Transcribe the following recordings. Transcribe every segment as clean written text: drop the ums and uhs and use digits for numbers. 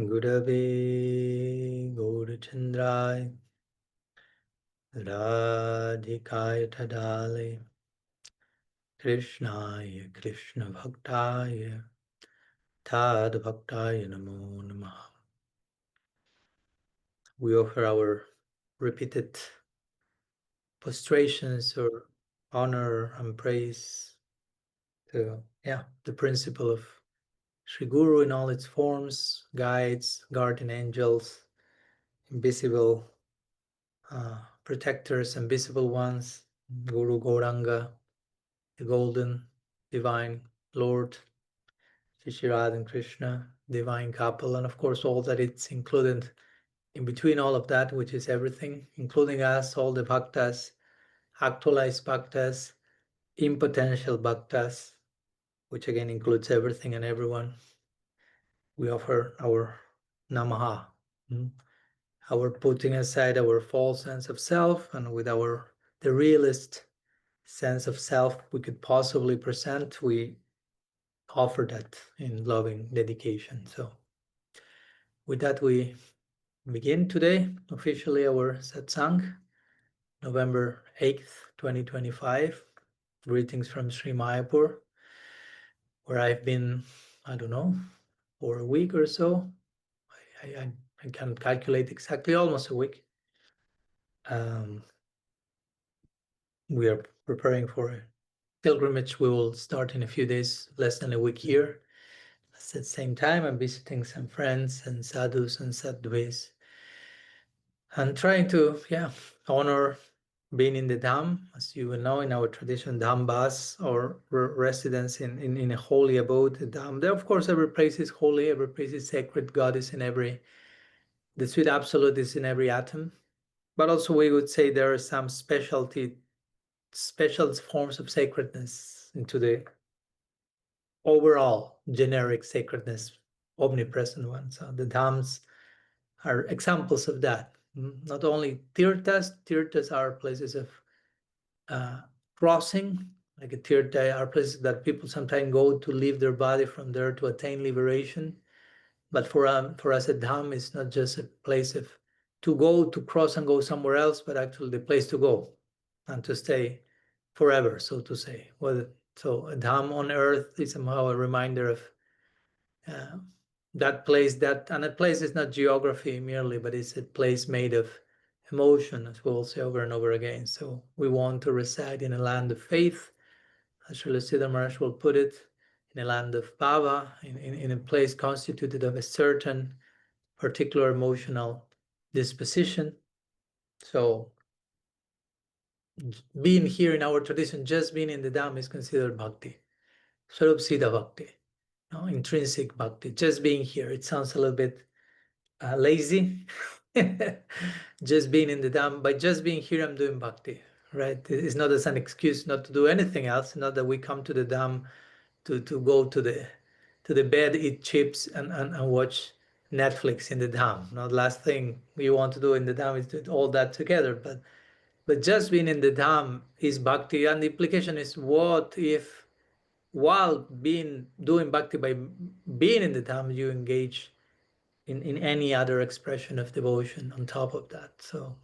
Gurave Gaurachandrai Radhikaya Tadale Krishnaya Krishna Bhaktaya Tad Bhaktaya Namo Namaha. We offer our repeated prostrations or honor and praise to the principle of Sri Guru in all its forms, guides, guardian angels, invisible protectors, invisible ones, Guru Gauranga, the golden divine Lord, Shri Radha and Krishna, divine couple, and of course all that it's included in between all of that, which is everything, including us, all the bhaktas, actualized bhaktas, impotential bhaktas, which again includes everything and everyone. We offer our namaha, our putting aside our false sense of self, and with the realist sense of self we could possibly present, we offer that in loving dedication. So with that, we begin today officially our satsang, November 8th, 2025. Greetings from Sri Mayapur, where I've been, I don't know, for a week or so. I can't calculate exactly, almost a week. We are preparing for a pilgrimage. We will start in a few days, less than a week here. At the same time, I'm visiting some friends and sadhus and sadhus, and trying to honor being in the Dham. As you will know, in our tradition, Dhambas, or residence in a holy abode, the Dham. There, of course, every place is holy, every place is sacred. God is in the sweet absolute is in every atom. But also we would say there are some special forms of sacredness into the overall generic sacredness, omnipresent one. So the Dhams are examples of that. Not only tirthas are places of crossing, like a tirtha are places that people sometimes go to leave their body from there to attain liberation. But for us, a dham is not just a place to go to cross and go somewhere else, but actually the place to go and to stay forever, so to say. So a dham on earth is somehow a reminder of that place. And a place is not geography merely, but it's a place made of emotion, as we'll say over and over again. So we want to reside in a land of faith, as Srila Siddhar Maharaj will put it, in a land of bhava, in a place constituted of a certain particular emotional disposition. So being here in our tradition, just being in the Dham is considered bhakti, Swarup Siddha bhakti, intrinsic bhakti. Just being here, it sounds a little bit lazy. Just being in the Dham, by just being here, I'm doing bhakti, right? It's not as an excuse not to do anything else. Not that we come to the Dham to go to the bed, eat chips, and watch Netflix in the Dham. Now, the last thing we want to do in the Dham is do all that together. But just being in the Dham is bhakti, and the implication is, what if while doing bhakti, by being in the Dham, you engage in any other expression of devotion on top of that? So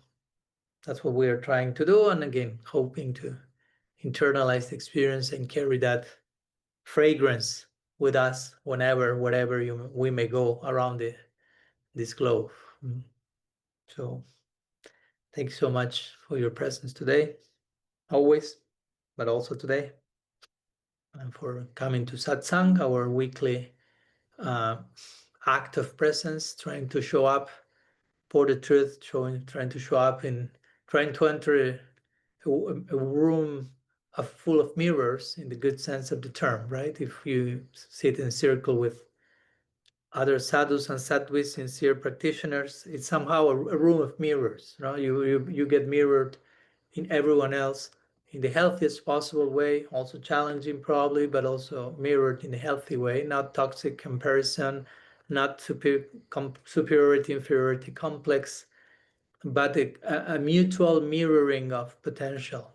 that's what we are trying to do, and again, hoping to internalize the experience and carry that fragrance with us wherever we may go around this globe. So thank you so much for your presence today, always, but also today, and for coming to satsang, our weekly act of presence, trying to show up for the truth, trying to show up trying to enter a room full of mirrors, in the good sense of the term, right? If you sit in a circle with other sadhus and sadhus, sincere practitioners, it's somehow a room of mirrors. You get mirrored in everyone else in the healthiest possible way, also challenging probably, but also mirrored in a healthy way, not toxic comparison, not superiority, inferiority complex, but a mutual mirroring of potential,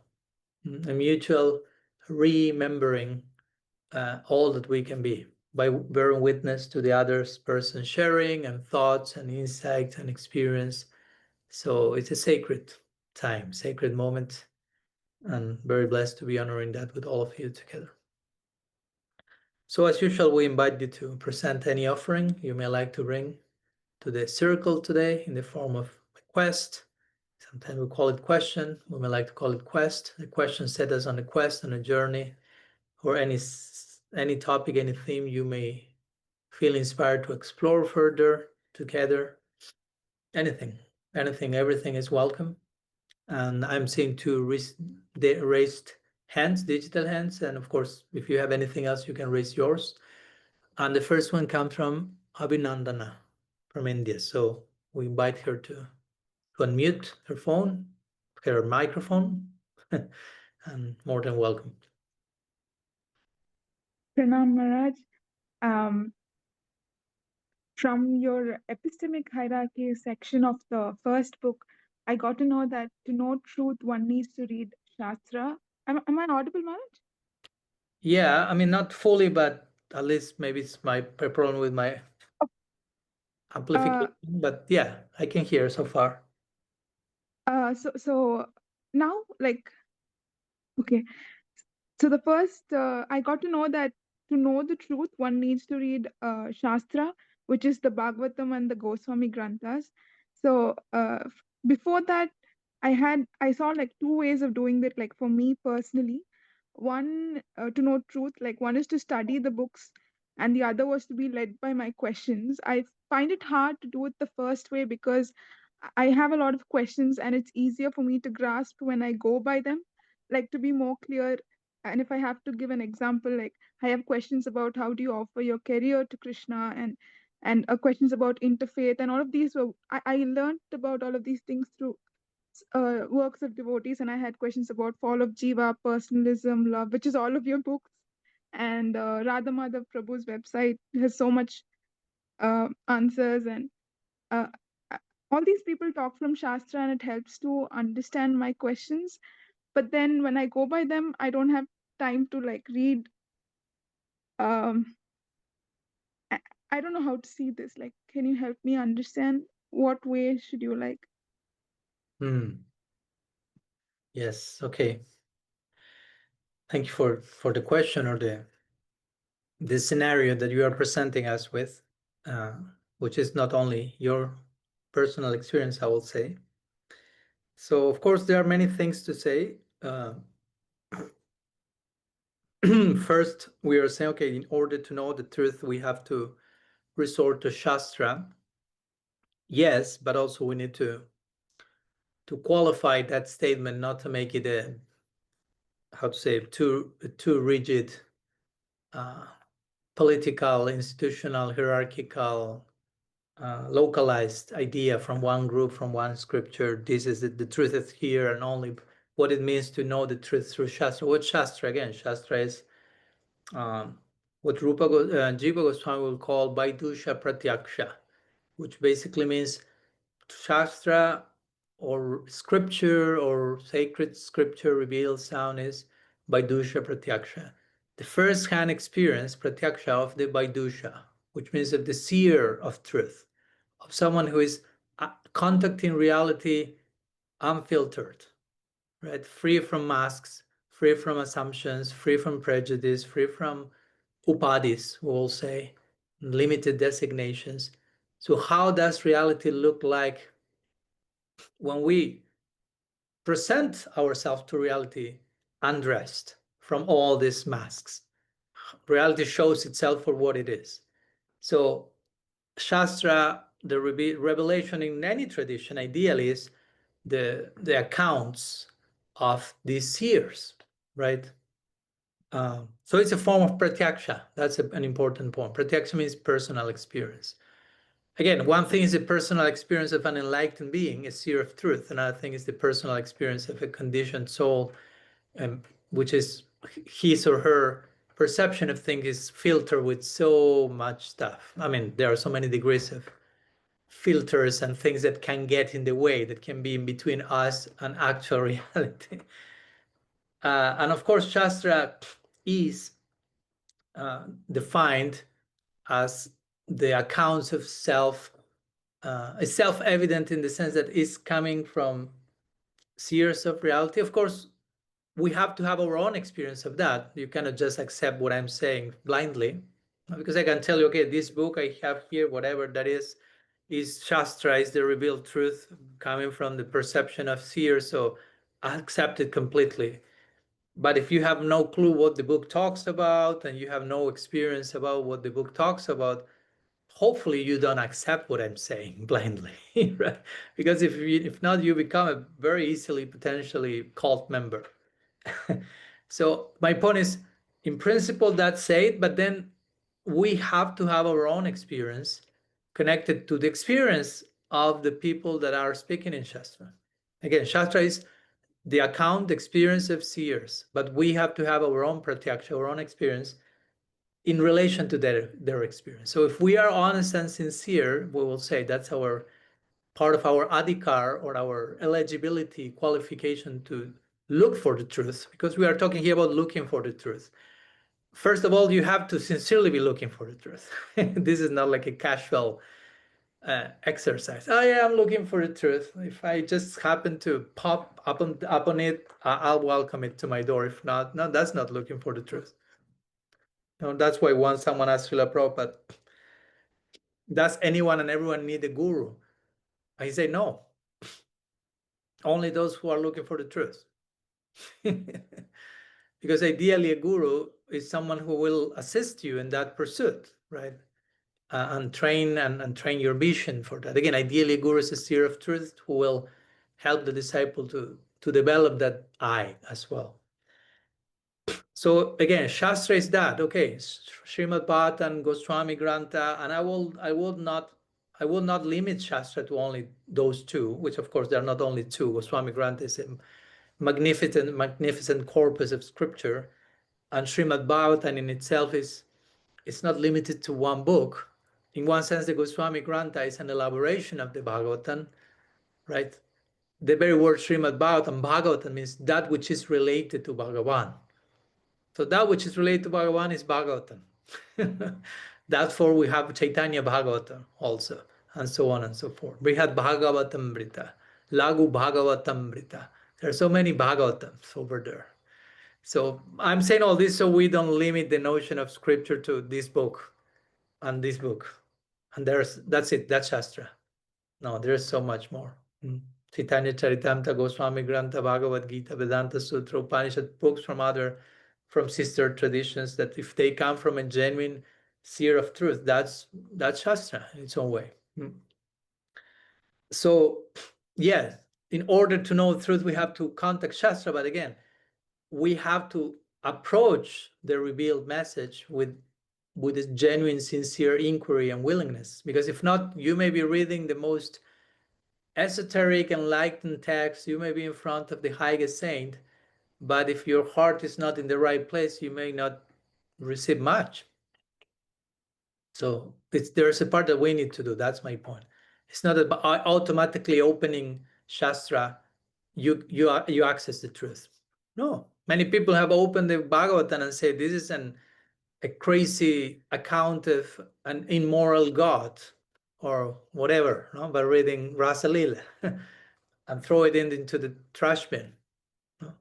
a mutual remembering all that we can be. by bearing witness to the other person sharing and thoughts and insights and experience. So it's a sacred time, sacred moment, and very blessed to be honoring that with all of you together. So as usual, we invite you to present any offering you may like to bring to the circle today in the form of a quest. Sometimes we call it question. We may like to call it quest. The question set us on a quest, on a journey, or any topic, any theme you may feel inspired to explore further together. Anything, everything is welcome. And I'm seeing two raised hands, digital hands. And of course, if you have anything else, you can raise yours. And the first one comes from Abhinandana from India. So we invite her to unmute her phone, her microphone, and more than welcome. Pranam Maharaj, from your epistemic hierarchy section of the first book, I got to know that to know truth, one needs to read Shastra. Am I audible, Maharaj? Yeah, I mean, not fully, but at least maybe it's my problem with my amplification. But yeah, I can hear so far. So now, like, okay. So the first, I got to know that to know the truth, one needs to read Shastra, which is the Bhagavatam and the Goswami Granthas. So before that, I saw like two ways of doing that. Like for me personally, one to know truth, like one is to study the books, and the other was to be led by my questions. I find it hard to do it the first way because I have a lot of questions, and it's easier for me to grasp when I go by them. Like to be more clear, and if I have to give an example, like I have questions about how do you offer your career to Krishna, and questions about interfaith, and all of these were I learned about all of these things through works of devotees, and I had questions about fall of Jiva, personalism, love, which is all of your books, and Radha Madhav Prabhu's website has so much answers, and uh, all these people talk from Shastra, and it helps to understand my questions. But then when I go by them, I don't have time to like read. um I, I don't know how to see this. Like, can you help me understand what way should you like? Yes, okay. Thank you for the question or the scenario that you are presenting us with, which is not only your personal experience, I will say. So, of course, there are many things to say. First, we are saying, okay, in order to know the truth, we have to resort to Shastra. Yes, but also we need to qualify that statement, not to make it a, how to say, too rigid, political, institutional, hierarchical, localized idea from one group, from one scripture. This is the truth is here, and only what it means to know the truth through Shastra. What Shastra? Again, Shastra is what Jiva Goswami will call Vaidusha Pratyaksha, which basically means Shastra or scripture or sacred scripture revealed sound is Vaidusha Pratyaksha. The first-hand experience, Pratyaksha, of the Vaidusha, which means of the seer of truth, of someone who is contacting reality unfiltered, right? Free from masks, free from assumptions, free from prejudice, free from upadis, we will say, limited designations. So how does reality look like when we present ourselves to reality undressed from all these masks? Reality shows itself for what it is. So Shastra, the revelation in any tradition, ideally is the accounts of these seers, right? So it's a form of pratyaksha. That's an important point. Pratyaksha means personal experience. Again, one thing is the personal experience of an enlightened being, a seer of truth. Another thing is the personal experience of a conditioned soul, which is his or her perception of things is filtered with so much stuff. I mean, there are so many degrees of filters and things that can get in the way, that can be in between us and actual reality. And of course, Shastra is defined as the accounts of self, is self-evident in the sense that it's coming from seers of reality. Of course, we have to have our own experience of that. You cannot just accept what I'm saying blindly, because I can tell you, okay, this book I have here, whatever that is Shastra, is the revealed truth coming from the perception of seers, so I accept it completely. But if you have no clue what the book talks about and you have no experience about what the book talks about, hopefully you don't accept what I'm saying blindly, right? Because if not, you become a very easily potentially cult member. So my point is, in principle, that's it, but then we have to have our own experience connected to the experience of the people that are speaking in Shastra. Again, Shastra is the account, the experience of seers, but we have to have our own pratyaksha, our own experience in relation to their experience. So if we are honest and sincere, we will say that's our part of our adhikar or our eligibility qualification to look for the truth, because we are talking here about looking for the truth. First of all, you have to sincerely be looking for the truth. This is not like a casual exercise. Oh yeah, I'm looking for the truth. If I just happen to pop up on it, I'll welcome it to my door. If not, no, that's not looking for the truth. No, that's why once someone asked Srila Prabhupada, does anyone and everyone need a guru? I say no. Only those who are looking for the truth. Because ideally a guru is someone who will assist you in that pursuit, right? And train your vision for that. Again, ideally a guru is a seer of truth who will help the disciple to develop that eye as well. So again, Shastra is that, okay, Srimad Bhagavatam, Goswami Grantha, and I will not limit Shastra to only those two, which of course there are not only two. Goswami Grantha is a magnificent corpus of scripture, and Srimad Bhagavatam in itself it's not limited to one book. In one sense, the Goswami Grantha is an elaboration of the Bhagavatam, right? The very word Srimad Bhagavatam means that which is related to Bhagavan. So that which is related to Bhagavan is Bhagavatam. Therefore, we have Chaitanya Bhagavatam also, and so on and so forth. Brihad Bhagavatamrita, Lagu Bhagavatamrita. There are so many Bhagavatams over there. So I'm saying all this so we don't limit the notion of scripture to this book and this book. And that's it, that's Shastra. No, there's so much more. Chaitanya Charitamrita, Goswami Grantha, Bhagavad Gita, Vedanta Sutra, Upanishad, books from sister traditions, that if they come from a genuine seer of truth, that's Shastra in its own way. So, yeah, in order to know the truth, we have to contact Shastra, but again, we have to approach the revealed message with a genuine, sincere inquiry and willingness. Because if not, you may be reading the most esoteric, enlightened text, you may be in front of the highest saint, but if your heart is not in the right place, you may not receive much. So there's a part that we need to do. That's my point. It's not about automatically opening Shastra, you access the truth. No, many people have opened the Bhagavatam and say this is a crazy account of an immoral god or whatever, no? By reading Rasalila and throw it into the trash bin. No?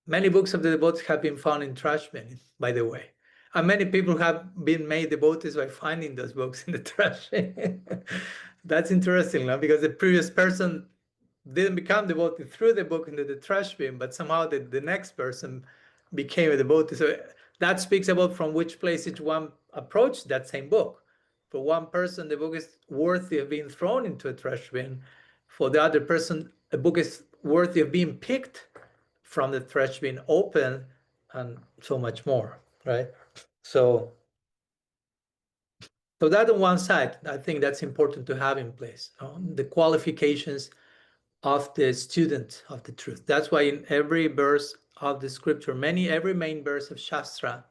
Many books of the devotees have been found in trash bin, by the way. And many people have been made devotees by finding those books in the trash bin. That's interesting, no? Because the previous person didn't become devotee through the book into the trash bin, but somehow the next person became a devotee. So that speaks about from which place each one approached that same book. For one person, the book is worthy of being thrown into a trash bin. For the other person, a book is worthy of being picked from the trash bin, open, and so much more, right? So that on one side, I think that's important to have in place. The qualifications of the student of the truth. That's why in every verse of the scripture, every main verse of Shastra,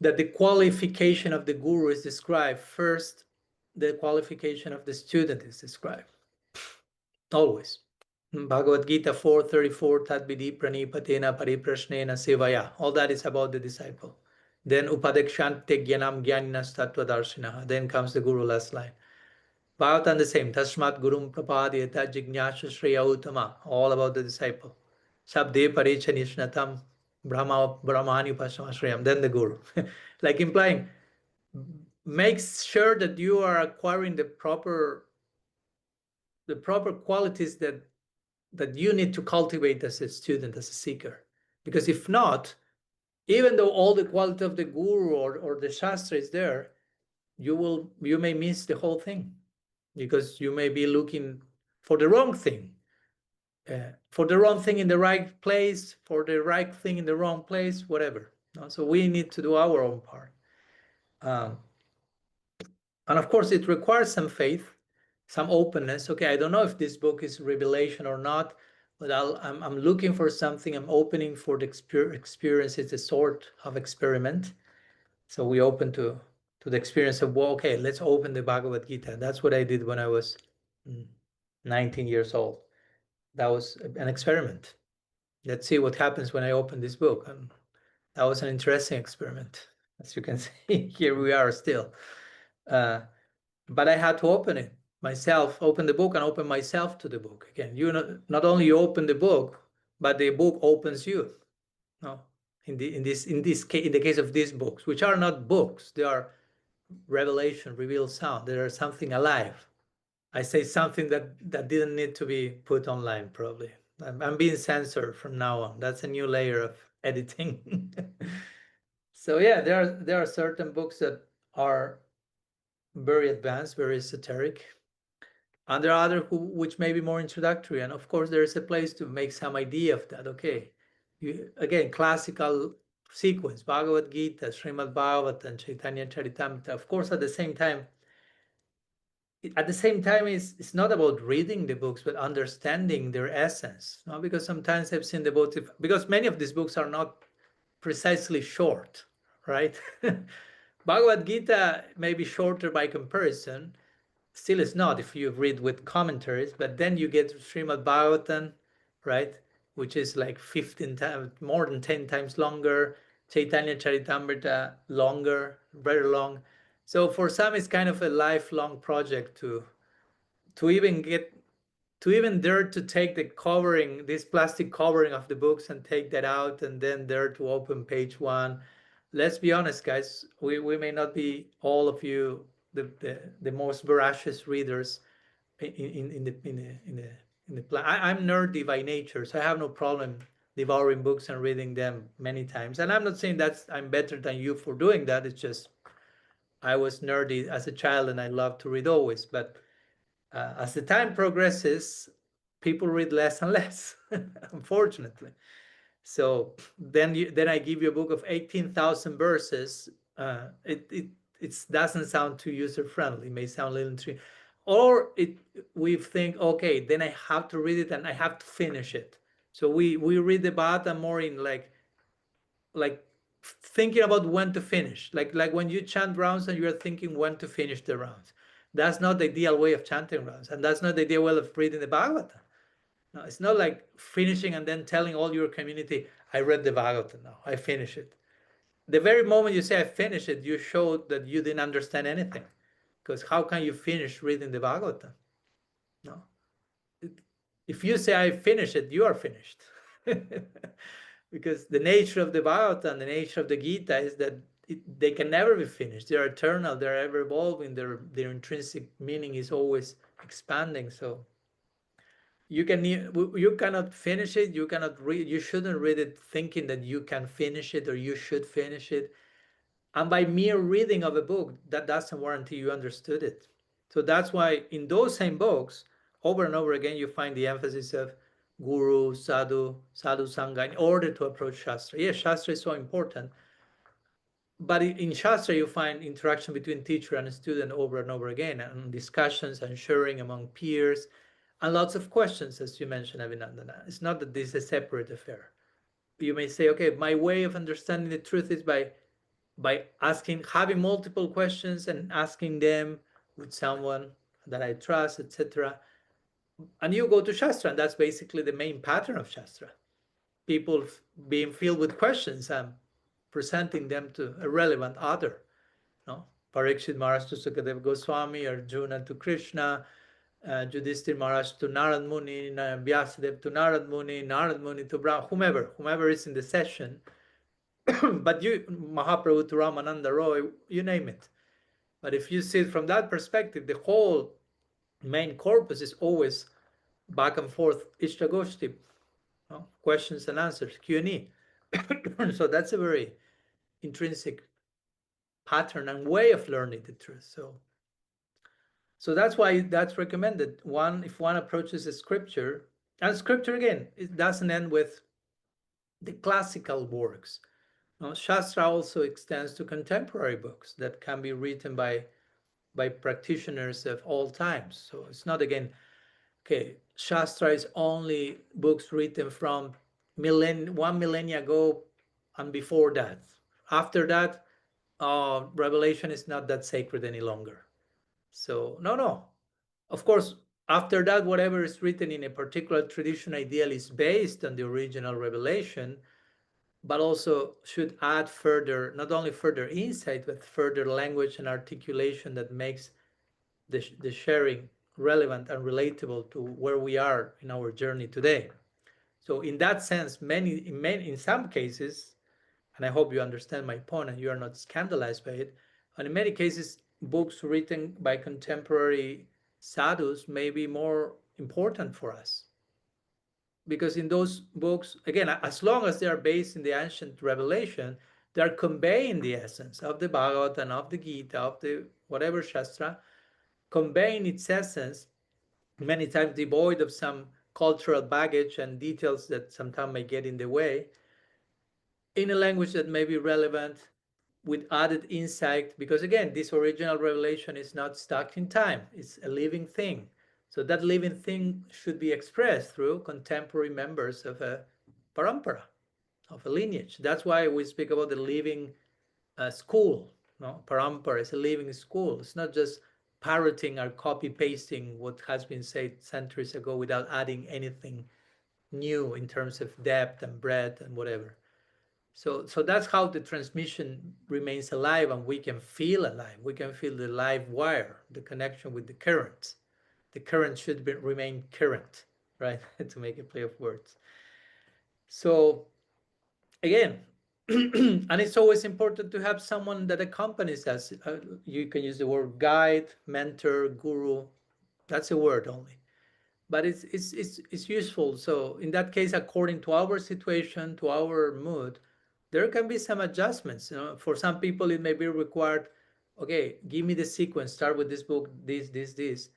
that the qualification of the guru is described. First, the qualification of the student is described. Always. Bhagavad Gita 4:34, Tad Vidhi Pranipatena Pariprashnena Sevaya. All that is about the disciple. Then upadekshante jnanam jnaninas tattva darshinaha. Then comes the Guru last line. Bhagavatam the same. Tasmat gurum prapadyata jignasha shreya uttama. All about the disciple. Sabde paricha nishnatam brahmani pashamashreyam. Then the Guru. Like implying, make sure that you are acquiring the proper qualities that you need to cultivate as a student, as a seeker. Because if not, even though all the quality of the Guru or the Shastra is there, you may miss the whole thing, because you may be looking for the wrong thing, for the wrong thing in the right place, for the right thing in the wrong place, whatever. So we need to do our own part. And of course, it requires some faith, some openness. Okay, I don't know if this book is revelation or not, but I'm looking for something. I'm opening for the experience. It's a sort of experiment. So we open to the experience of, well, okay, let's open the Bhagavad Gita. That's what I did when I was 19 years old. That was an experiment. Let's see what happens when I open this book. And that was an interesting experiment. As you can see, here we are still. But I had to open it myself, open the book and open myself to the book. Again, not only you open the book, but the book opens you. No, in the case of these books, which are not books, they are revelation, revealed sound. There is something alive. I say something that didn't need to be put online, probably. I'm being censored from now on. That's a new layer of editing. So yeah, there are certain books that are very advanced, very esoteric, and there are other which may be more introductory. And of course, there is a place to make some idea of that. Okay, again, classical sequence: Bhagavad Gita, Srimad Bhagavatam, Chaitanya Charitamrita. Of course, at the same time, it's not about reading the books, but understanding their essence. No? Because sometimes I've seen the books, because many of these books are not precisely short, right? Bhagavad Gita may be shorter by comparison. Still, it's not if you read with commentaries, but then you get Srimad Bhagavatam, right? Which is like 15 times, more than 10 times longer. Chaitanya Charitamrita, longer, very long. So for some, it's kind of a lifelong project to even dare to take the covering, this plastic covering of the books, and take that out, and then dare to open page one. Let's be honest, guys. We may not be, all of you, the most voracious readers in the plan. I'm nerdy by nature, so I have no problem devouring books and reading them many times. And I'm not saying that I'm better than you for doing that. It's just I was nerdy as a child, and I love to read always. But as the time progresses, people read less and less, unfortunately. So then I give you a book of 18,000 verses. It doesn't sound too user friendly. It may sound a little too, or we think, okay, then I have to read it and I have to finish it. So we read the Bhagavatam more in like thinking about when to finish, like when you chant rounds and you're thinking when to finish the rounds. That's not the ideal way of chanting rounds, and that's not the ideal way of reading the Bhagavatam. No, it's not like finishing and then telling all your community, I read the Bhagavatam now, I finished it. The very moment you say I finished it, you show that you didn't understand anything. Because how can you finish reading the Bhagavatam? No. If you say I finished it, you are finished. Because the nature of the Bhagavatam, the nature of the Gita is that they can never be finished. They're eternal, they're ever evolving, their intrinsic meaning is always expanding. So you cannot finish it, you shouldn't read it thinking that you can finish it or you should finish it. And by mere reading of a book, that doesn't warranty you understood it. So that's why in those same books, over and over again, you find the emphasis of guru, sadhu, sangha, in order to approach Shastra. Yes, Shastra is so important. But in Shastra, you find interaction between teacher and student over and over again, and discussions and sharing among peers, and lots of questions, as you mentioned, Abhinandana. It's not that this is a separate affair. You may say, okay, my way of understanding the truth is by having multiple questions and asking them with someone that I trust, etc. And you go to Shastra, and that's basically the main pattern of Shastra. People being filled with questions. presenting them to a relevant other. No? Parikshit Maharaj to Sukadeva Goswami, Arjuna to Krishna, Yudhishthira Maharaj to Narad Muni, Vyasadeva to Narad Muni to Brahma, whomever is in the session. But you, Mahaprabhu to Ramananda Roy, you name it. But if you see it from that perspective, the whole main corpus is always back and forth, Ishtagoshti, no? Questions and answers, Q&A. So that's a very intrinsic pattern and way of learning the truth. So that's why that's recommended. One, if one approaches a scripture, and scripture again, it doesn't end with the classical works. No, Shastra also extends to contemporary books that can be written by practitioners of all times. So it's not again, okay, Shastra is only books written from 1 millennia ago and before that. After that, Revelation is not that sacred any longer. So no. Of course, after that, whatever is written in a particular tradition ideal is based on the original revelation, but also should add further, not only further insight, but further language and articulation that makes the sharing relevant and relatable to where we are in our journey today. So in that sense, in some cases, and I hope you understand my point and you are not scandalized by it, and in many cases, books written by contemporary sadhus may be more important for us. Because in those books, again, as long as they are based in the ancient revelation, they are conveying the essence of the Bhagavad and of the Gita, of the whatever Shastra, conveying its essence, many times devoid of some cultural baggage and details that sometimes may get in the way, in a language that may be relevant with added insight, because again, this original revelation is not stuck in time, it's a living thing. So that living thing should be expressed through contemporary members of a parampara, of a lineage. That's why we speak about the living school. No, parampara is a living school. It's not just parroting or copy pasting what has been said centuries ago without adding anything new in terms of depth and breadth and whatever. So that's how the transmission remains alive, and we can feel alive. We can feel the live wire, the connection with the current. The current should remain current, right? To make a play of words. So again, and it's always important to have someone that accompanies us. You can use the word guide, mentor, guru. That's a word only, but it's useful. So in that case, according to our situation, to our mood, there can be some adjustments. For some people, it may be required. Okay, give me the sequence. Start with this book, this.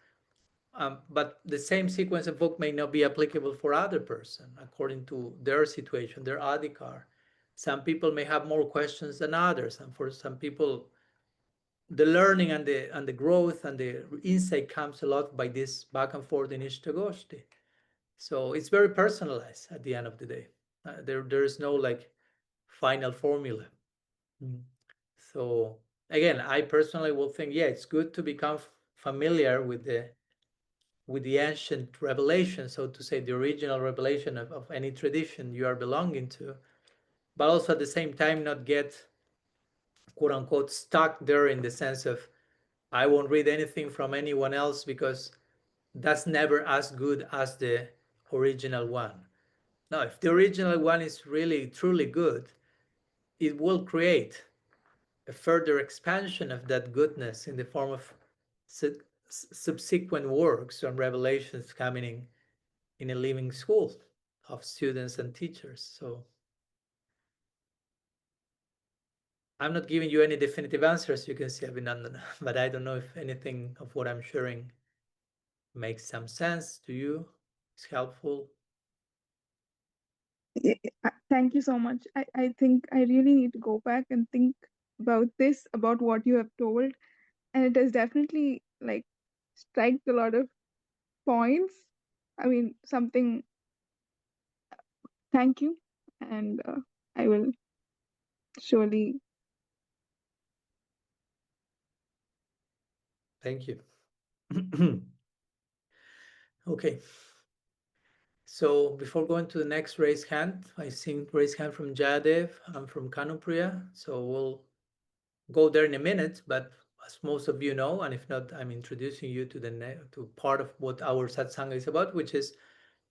But the same sequence of book may not be applicable for other person according to their situation, their adhikar. Some people may have more questions than others, and for some people, the learning and the growth and the insight comes a lot by this back and forth in Ishtagoshti. So it's very personalized at the end of the day. There is no like final formula. So again, I personally will think, yeah, it's good to become familiar with the ancient revelation, so to say, the original revelation of any tradition you are belonging to, but also at the same time not get quote unquote stuck there in the sense of I won't read anything from anyone else because that's never as good as the original one. Now, if the original one is really truly good, it will create a further expansion of that goodness in the form of subsequent works and revelations coming in a living school of students and teachers. So I'm not giving you any definitive answers, you can see, Abhinandan, but I don't know if anything of what I'm sharing makes some sense to you, is helpful. Thank you so much. I think I really need to go back and think about this, about what you have told. And it has definitely like striked a lot of points. I mean, something, thank you. And I will surely. Thank you. Okay. So before going to the next raise hand, I see raise hand from Jayadev and from Kanupriya. So we'll go there in a minute, but as most of you know, and if not, I'm introducing you to to part of what our satsang is about, which is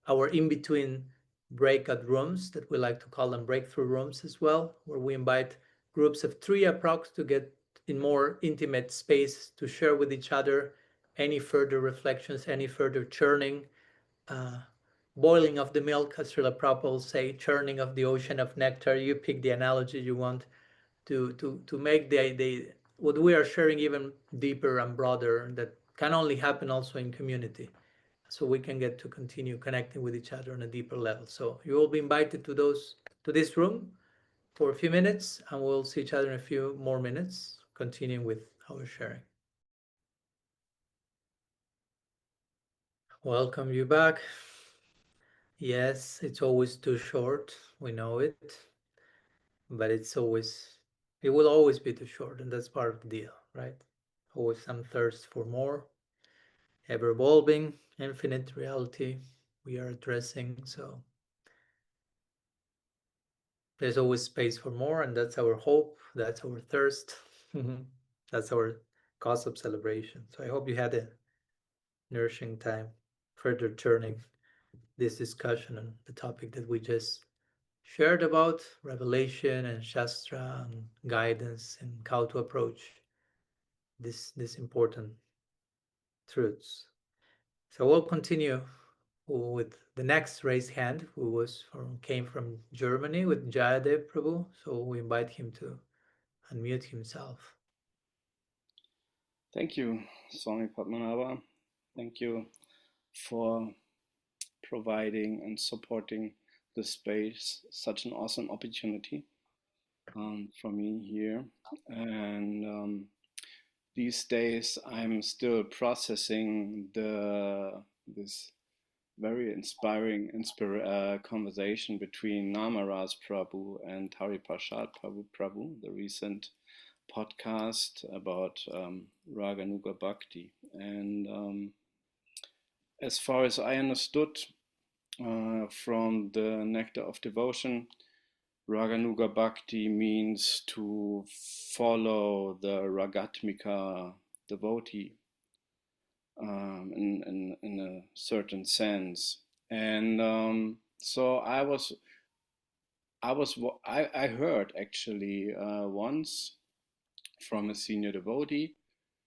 our in-between breakout rooms that we like to call them breakthrough rooms as well, where we invite groups of 3 approx to get in more intimate space to share with each other any further reflections, any further churning, boiling of the milk, as Srila Prabhupada will say, churning of the ocean of nectar. You pick the analogy you want to make the what we are sharing even deeper and broader. That can only happen also in community, so we can get to continue connecting with each other on a deeper level. So you will be invited to this room for a few minutes, and we'll see each other in a few more minutes, continuing with our sharing. Welcome you back. Yes, it's always too short, we know it, but it will always be too short, and that's part of the deal, right? Always some thirst for more, ever evolving, infinite reality we are addressing. So there's always space for more, and that's our hope, that's our thirst, that's our cause of celebration. So I hope you had a nourishing time further turning this discussion on the topic that we just shared about revelation and shastra and guidance and how to approach this important truths. So we'll continue with the next raised hand, who came from Germany, with Jayadev Prabhu. So we invite him to unmute himself. Thank you, Swami Padmanabha. Thank you for providing and supporting the space. Such an awesome opportunity for me here. And these days, I'm still processing this very inspiring conversation between Namaras Prabhu and Hariprasad Prabhu, the recent podcast about raganuga bhakti. And as far as I understood from the Nectar of Devotion, raganuga bhakti means to follow the ragatmika devotee in a certain sense. And so I heard actually once from a senior devotee,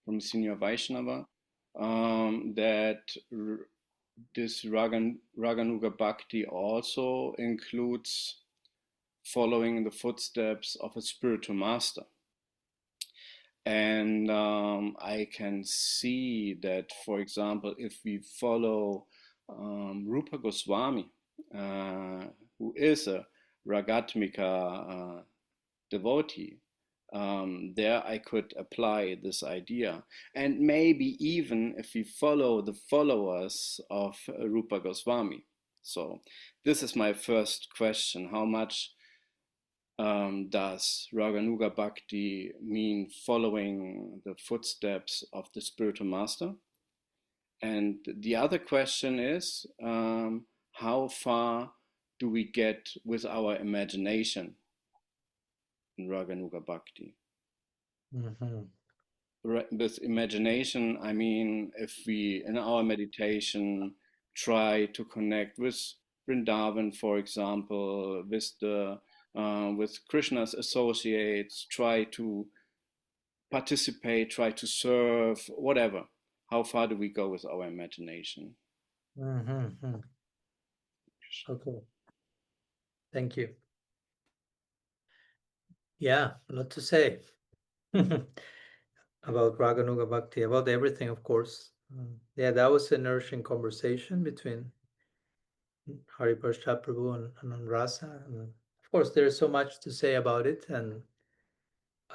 from a senior Vaishnava, that this raganuga bhakti also includes following in the footsteps of a spiritual master. And I can see that, for example, if we follow Rupa Goswami, who is a ragatmika devotee, there I could apply this idea. And maybe even if we follow the followers of Rupa Goswami. So this is my first question. How much does raganuga bhakti mean following the footsteps of the spiritual master? And the other question is, how far do we get with our imagination in raganuga bhakti? With imagination, I mean, if we in our meditation try to connect with Vrindavan, for example, with Krishna's associates, try to participate, try to serve, whatever. How far do we go with our imagination? Okay. Thank you. Yeah, a lot to say about raganuga bhakti, about everything, of course. Yeah, that was a nourishing conversation between Hariprasad Prabhu and Rasa. And of course, there's so much to say about it, and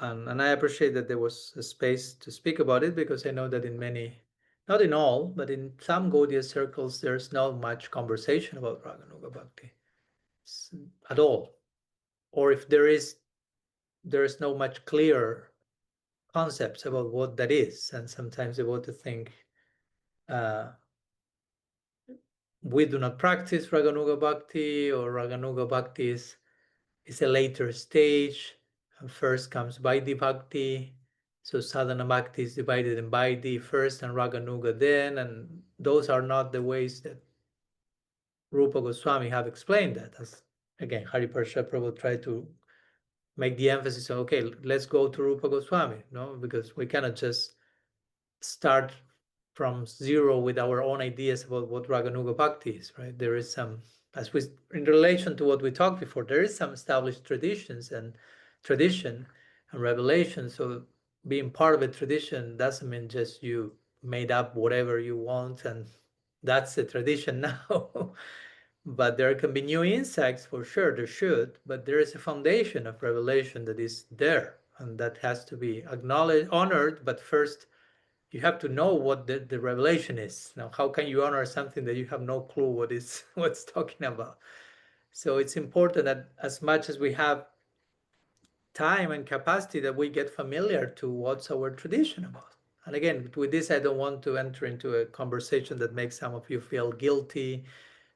I appreciate that there was a space to speak about it, because I know that in many, not in all, but in some Gaudiya circles, there's not much conversation about raganuga bhakti at all, or if there is no much clear concepts about what that is, and sometimes about to think we do not practice Raganuga Bhakti, or Raganuga Bhakti is a later stage. First comes Vaidhi Bhakti. So Sadhana Bhakti is divided in Vaidhi first and Raganuga then, and those are not the ways that Rupa Goswami have explained that. As again, Hariparsha Prabhu tried to make the emphasis on, okay, let's go to Rupa Goswami, no, because we cannot just start from zero with our own ideas about what Raganuga Bhakti is, right? There is some, as we, in relation to what we talked before, there is some established traditions and tradition and revelation. So being part of a tradition doesn't mean just you made up whatever you want and that's the tradition now. But there can be new insights for sure, there should, but there is a foundation of revelation that is there and that has to be acknowledged, honored, but first you have to know what the revelation is. Now, how can you honor something that you have no clue what what's talking about? So it's important that as much as we have time and capacity, that we get familiar to what's our tradition about. And again, with this, I don't want to enter into a conversation that makes some of you feel guilty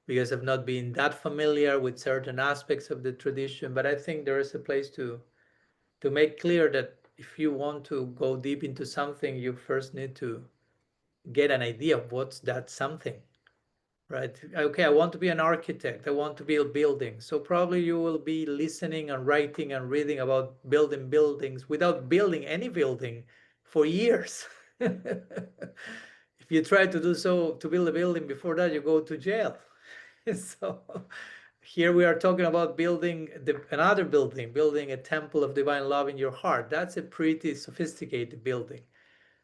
because of not being that familiar with certain aspects of the tradition. But I think there is a place to make clear that if you want to go deep into something, you first need to get an idea of what's that something, right? Okay, I want to be an architect, I want to build buildings. So probably you will be listening and writing and reading about building buildings without building any building for years. If you try to do so, to build a building before that, you go to jail. So here we are talking about building another building, building a temple of divine love in your heart. That's a pretty sophisticated building.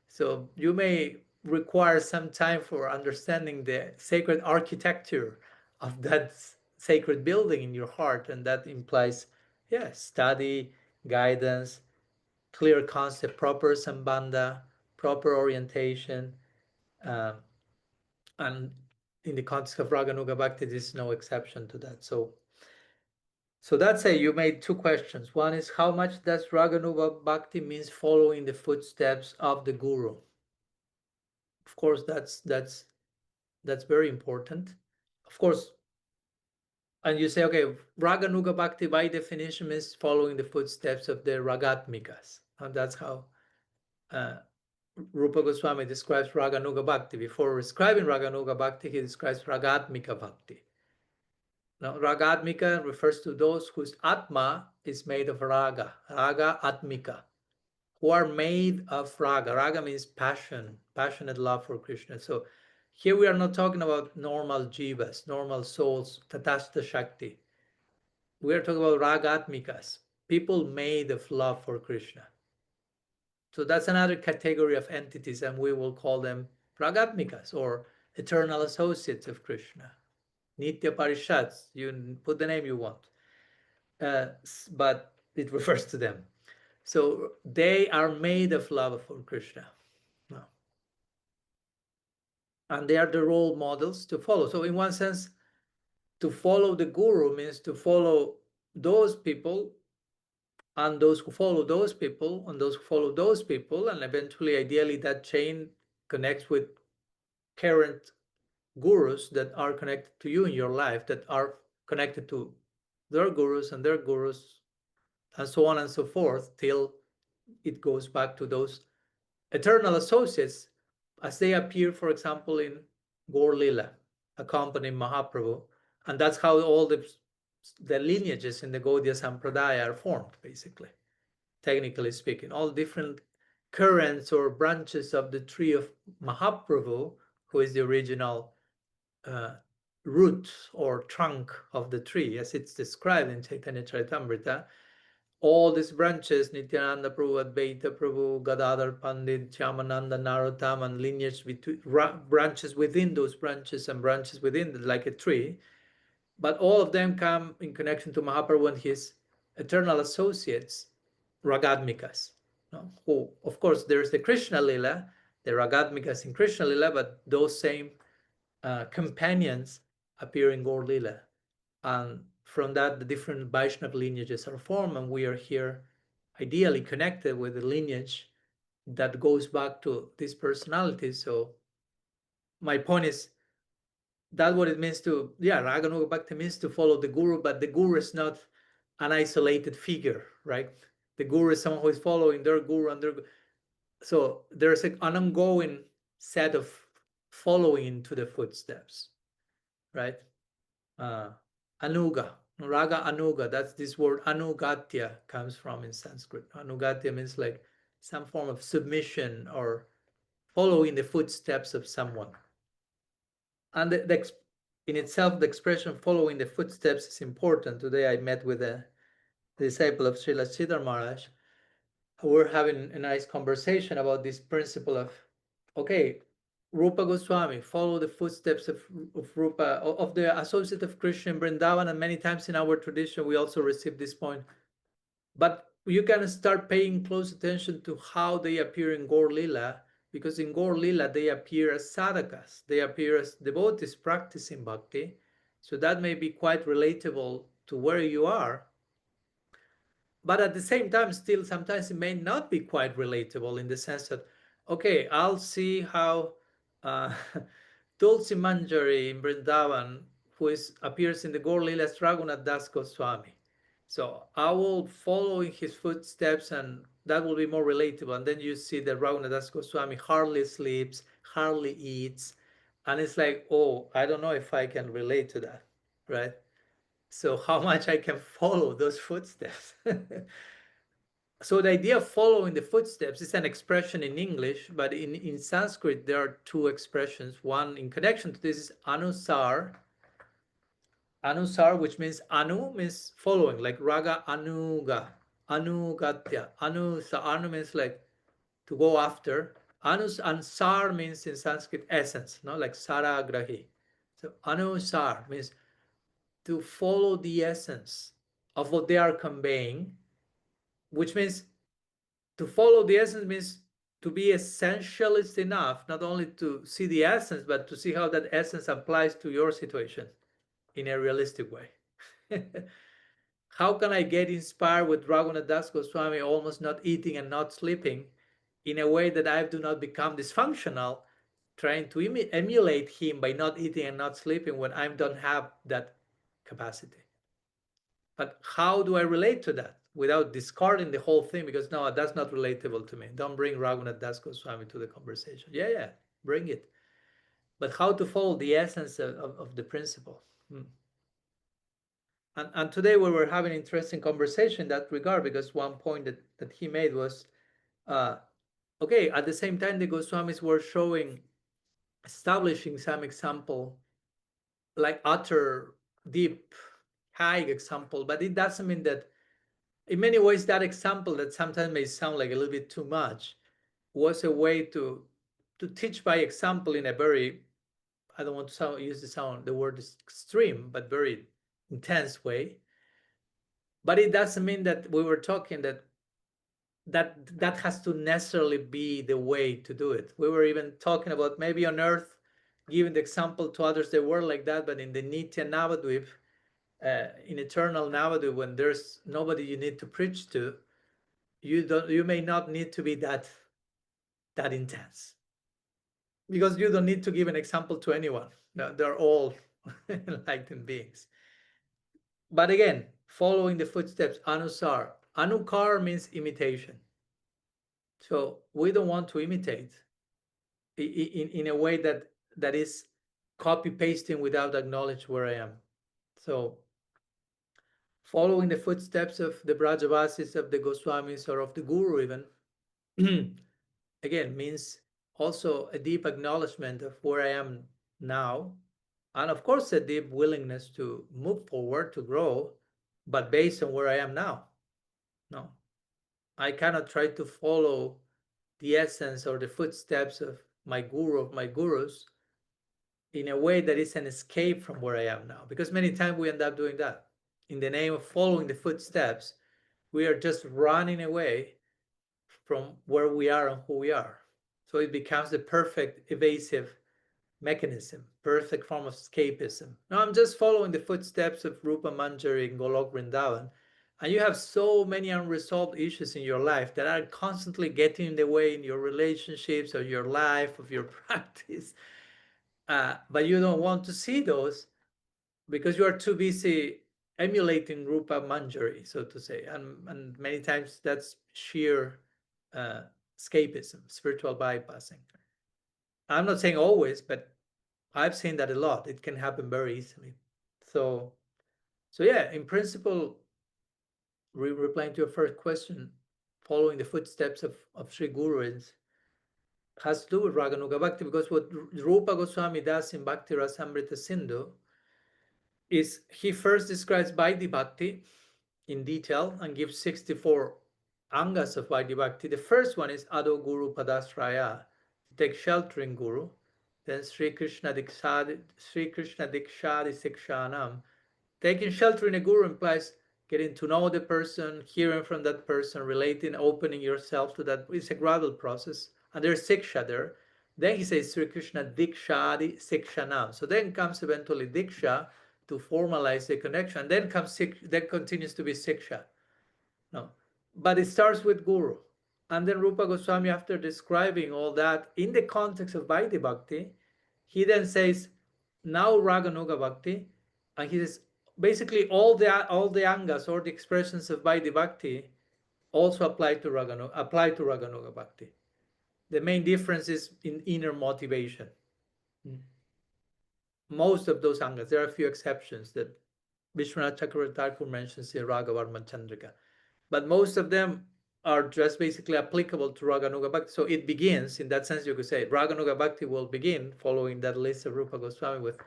So you may require some time for understanding the sacred architecture of that sacred building in your heart. And that implies, study, guidance, clear concept, proper sambandha, proper orientation. And in the context of Raganuga Bhakti, this is no exception to that. So that's it. You made two questions. One is, how much does Raganuga Bhakti means following the footsteps of the Guru? Of course, that's very important. Of course, and you say, okay, Raganuga Bhakti by definition is following the footsteps of the Ragatmikas. And that's how Rupa Goswami describes Raganuga Bhakti. Before describing Raganuga Bhakti, he describes Ragatmika Bhakti. Now, Ragatmika refers to those whose Atma is made of Raga, Raga Atmika, who are made of Raga. Raga means passion, passionate love for Krishna. So here we are not talking about normal jivas, normal souls, tatastha shakti. We are talking about Ragatmikas, people made of love for Krishna. So that's another category of entities, and we will call them Ragatmikas, or eternal associates of Krishna. Nitya Parishads, you put the name you want, but it refers to them. So they are made of love for Krishna. And they are the role models to follow. So in one sense, to follow the Guru means to follow those people, and those who follow those people, and those who follow those people, and eventually, ideally, that chain connects with current gurus that are connected to you in your life, that are connected to their gurus and their gurus, and so on and so forth, till it goes back to those eternal associates as they appear, for example, in Gaur Lila, accompanying Mahaprabhu. And that's how all the lineages in the Gaudiya Sampradaya are formed, basically, technically speaking. All different currents or branches of the tree of Mahaprabhu, who is the original root or trunk of the tree, as it's described in Chaitanya Charitamrita. All these branches, Nityananda Prabhu, Advaita Prabhu, Gadadhar Pandit, Shyamananda, Narottam, and lineage between, branches within those branches and branches within, like a tree. But all of them come in connection to Mahaprabhu and his eternal associates, Ragadmikas. No? Who, of course, there's the Krishna Lila, the Ragadmikas in Krishna Lila, but those same companions appear in Gaur Lila. And from that, the different Vaishnava lineages are formed, and we are here ideally connected with the lineage that goes back to this personality. So my point is, that's what it means to, raganuga bhakti means to follow the guru, but the guru is not an isolated figure, right? The guru is someone who is following their guru and their, so there's an ongoing set of following into the footsteps, right? Anuga, raga anuga, that's this word anugatya comes from in Sanskrit. Anugatya means like some form of submission or following the footsteps of someone. And in itself, the expression following the footsteps is important. Today I met with a disciple of Srila Sridhar Maharaj. We're having a nice conversation about this principle of, okay, Rupa Goswami, follow the footsteps of Rupa, of the associate of Krishna in Vrindavan, and many times in our tradition we also receive this point. But you can start paying close attention to how they appear in Gaur Lila, because in Gaur Lila they appear as sadhakas, they appear as devotees practicing bhakti. So that may be quite relatable to where you are. But at the same time, still sometimes it may not be quite relatable in the sense that, okay, I'll see how Tulsi Manjari in Vrindavan, who appears in the Gaur Lila as Raghunath Das Goswami. So I will follow in his footsteps and that will be more relatable. And then you see that Raghunath Das Goswami hardly sleeps, hardly eats. And it's like, oh, I don't know if I can relate to that, right? So how much I can follow those footsteps. So the idea of following the footsteps is an expression in English, but in Sanskrit there are two expressions. One in connection to this is anusar. Anusar, which means anu means following, like raga anuga, anugatya. Anu means like to go after. Anus and sar means in Sanskrit essence, no, like saragrahi. So anusar means to follow the essence of what they are conveying, which means to follow the essence means to be essentialist enough, not only to see the essence, but to see how that essence applies to your situation in a realistic way. How can I get inspired with Raghunath Das Goswami almost not eating and not sleeping in a way that I do not become dysfunctional, trying to emulate him by not eating and not sleeping when I don't have that capacity? But how do I relate to that without discarding the whole thing? Because no, that's not relatable to me. Don't bring Raghunath Das Goswami to the conversation. Yeah, bring it. But how to follow the essence of the principle? And today we were having an interesting conversation in that regard, because one point that he made was, okay, at the same time the Goswamis were establishing some example, like utter, deep, high example, but it doesn't mean that, in many ways, that example that sometimes may sound like a little bit too much was a way to teach by example in a very, I don't want to use the word extreme, but very intense way. But it doesn't mean that we were talking that has to necessarily be the way to do it. We were even talking about maybe on earth, giving the example to others they were like that, but in the Nitya Navadvip, in eternal Navadvip, when there's nobody you need to preach to, you may not need to be that intense, because you don't need to give an example to anyone. They're all enlightened beings. But again, following the footsteps, anusar. Anukar means imitation. So we don't want to imitate in a way that is copy pasting without acknowledge where I am. So following the footsteps of the Brajavasis, of the Goswamis, or of the Guru even, again, means also a deep acknowledgement of where I am now, and of course a deep willingness to move forward, to grow, but based on where I am now. No, I cannot try to follow the essence or the footsteps of my guru, of my gurus, in a way that is an escape from where I am now, because many times we end up doing that. In the name of following the footsteps, we are just running away from where we are and who we are. So it becomes the perfect evasive mechanism, perfect form of escapism. Now I'm just following the footsteps of Rupa Manjari in Golok Vrindavan, and you have so many unresolved issues in your life that are constantly getting in the way in your relationships, or your life, of your practice. but you don't want to see those because you are too busy emulating Rupa Manjari, so to say. And many times that's sheer escapism, spiritual bypassing. I'm not saying always, but I've seen that a lot. It can happen very easily. So yeah, in principle, replying to your first question, following the footsteps of Sri Guru has to do with Raganuga Bhakti, because what Rupa Goswami does in Bhakti Rasamrita Sindhu is he first describes Vaidhi Bhakti in detail and gives 64 angas of Vaidhi Bhakti. The first one is Ado Guru Padasraya, take shelter in Guru. Then Sri Krishna Dikshadi Sikshanam. Taking shelter in a Guru implies getting to know the person, hearing from that person, relating, opening yourself to that. It's a gradual process. And there's Siksha there. Then he says Sri Krishna Dikshadi Sikshanam. So then comes eventually Diksha to formalize the connection. Then continues to be Siksha. No. But it starts with Guru. And then Rupa Goswami, after describing all that in the context of Vaidhi Bhakti, he then says, now Raganuga Bhakti, and he says, basically all the angas or the expressions of Vaidhi Bhakti also apply to Raganuga Bhakti. The main difference is in inner motivation. Most of those angas, there are a few exceptions that Vishwanath Chakravarti Thakur mentions in Ragavarma Chandrika, but most of them are just basically applicable to Raganuga Bhakti. So it begins, in that sense, you could say Raganuga Bhakti will begin following that list of Rupa Goswami with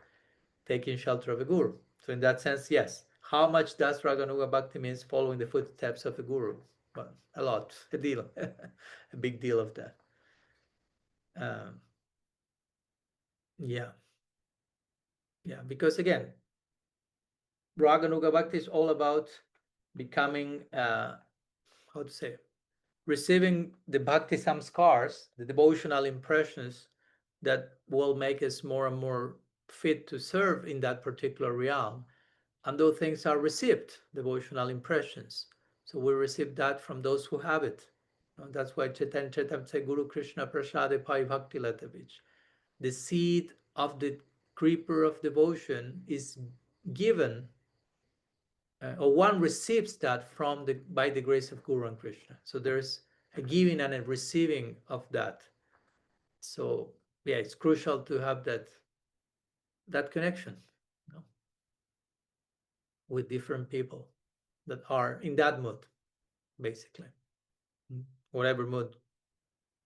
taking shelter of a Guru. So in that sense, yes. How much does Raganuga Bhakti means following the footsteps of a Guru? Well, a lot, a deal, a big deal of that. Yeah, because again, Raganuga Bhakti is all about becoming, how to say, receiving the bhakti samskars, the devotional impressions that will make us more and more fit to serve in that particular realm. And those things are received, devotional impressions. So we receive that from those who have it. And that's why Chaitanya Charitamrita say, Guru Krishna Prasade Pai Bhakti Latavich. The seed of the creeper of devotion is given, or one receives that by the grace of Guru and Krishna. So there's a giving and a receiving of that. So yeah, it's crucial to have that connection, you know, with different people that are in that mood, basically. Whatever mood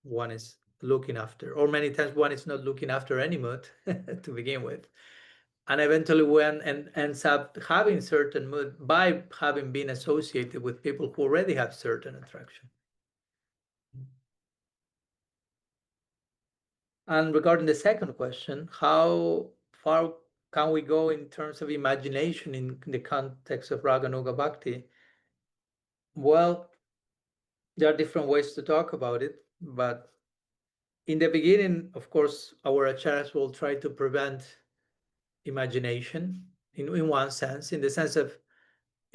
one is looking after, or many times one is not looking after any mood to begin with. And eventually one ends up having certain mood by having been associated with people who already have certain attraction. And regarding the second question, how far can we go in terms of imagination in the context of Raganuga Bhakti? Well, there are different ways to talk about it, but in the beginning, of course, our acharyas will try to prevent imagination in one sense, in the sense of,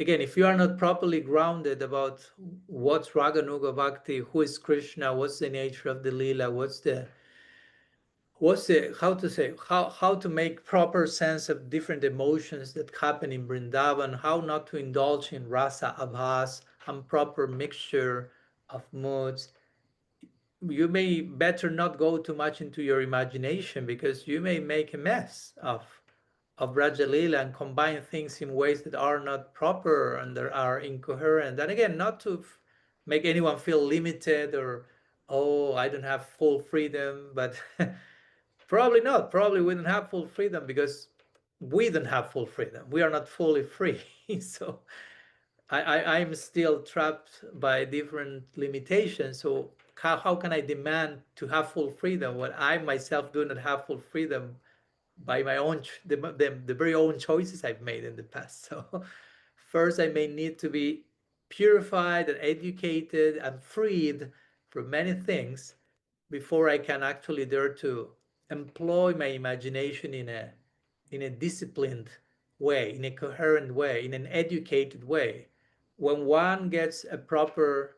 again, if you are not properly grounded about what's Raganuga Bhakti, who is Krishna, what's the nature of the Leela, how to make proper sense of different emotions that happen in Vrindavan, how not to indulge in rasa abhas and proper mixture of moods. You may better not go too much into your imagination, because you may make a mess of Rajalila and combine things in ways that are not proper and that are incoherent. And again, not to make anyone feel limited or, oh, I don't have full freedom, but probably not. Probably we don't have full freedom because we don't have full freedom. We are not fully free. So I'm still trapped by different limitations. So how can I demand to have full freedom when I myself do not have full freedom by my own, the very own choices I've made in the past? So first I may need to be purified and educated and freed from many things before I can actually dare to employ my imagination in a disciplined way, in a coherent way, in an educated way. When one gets a proper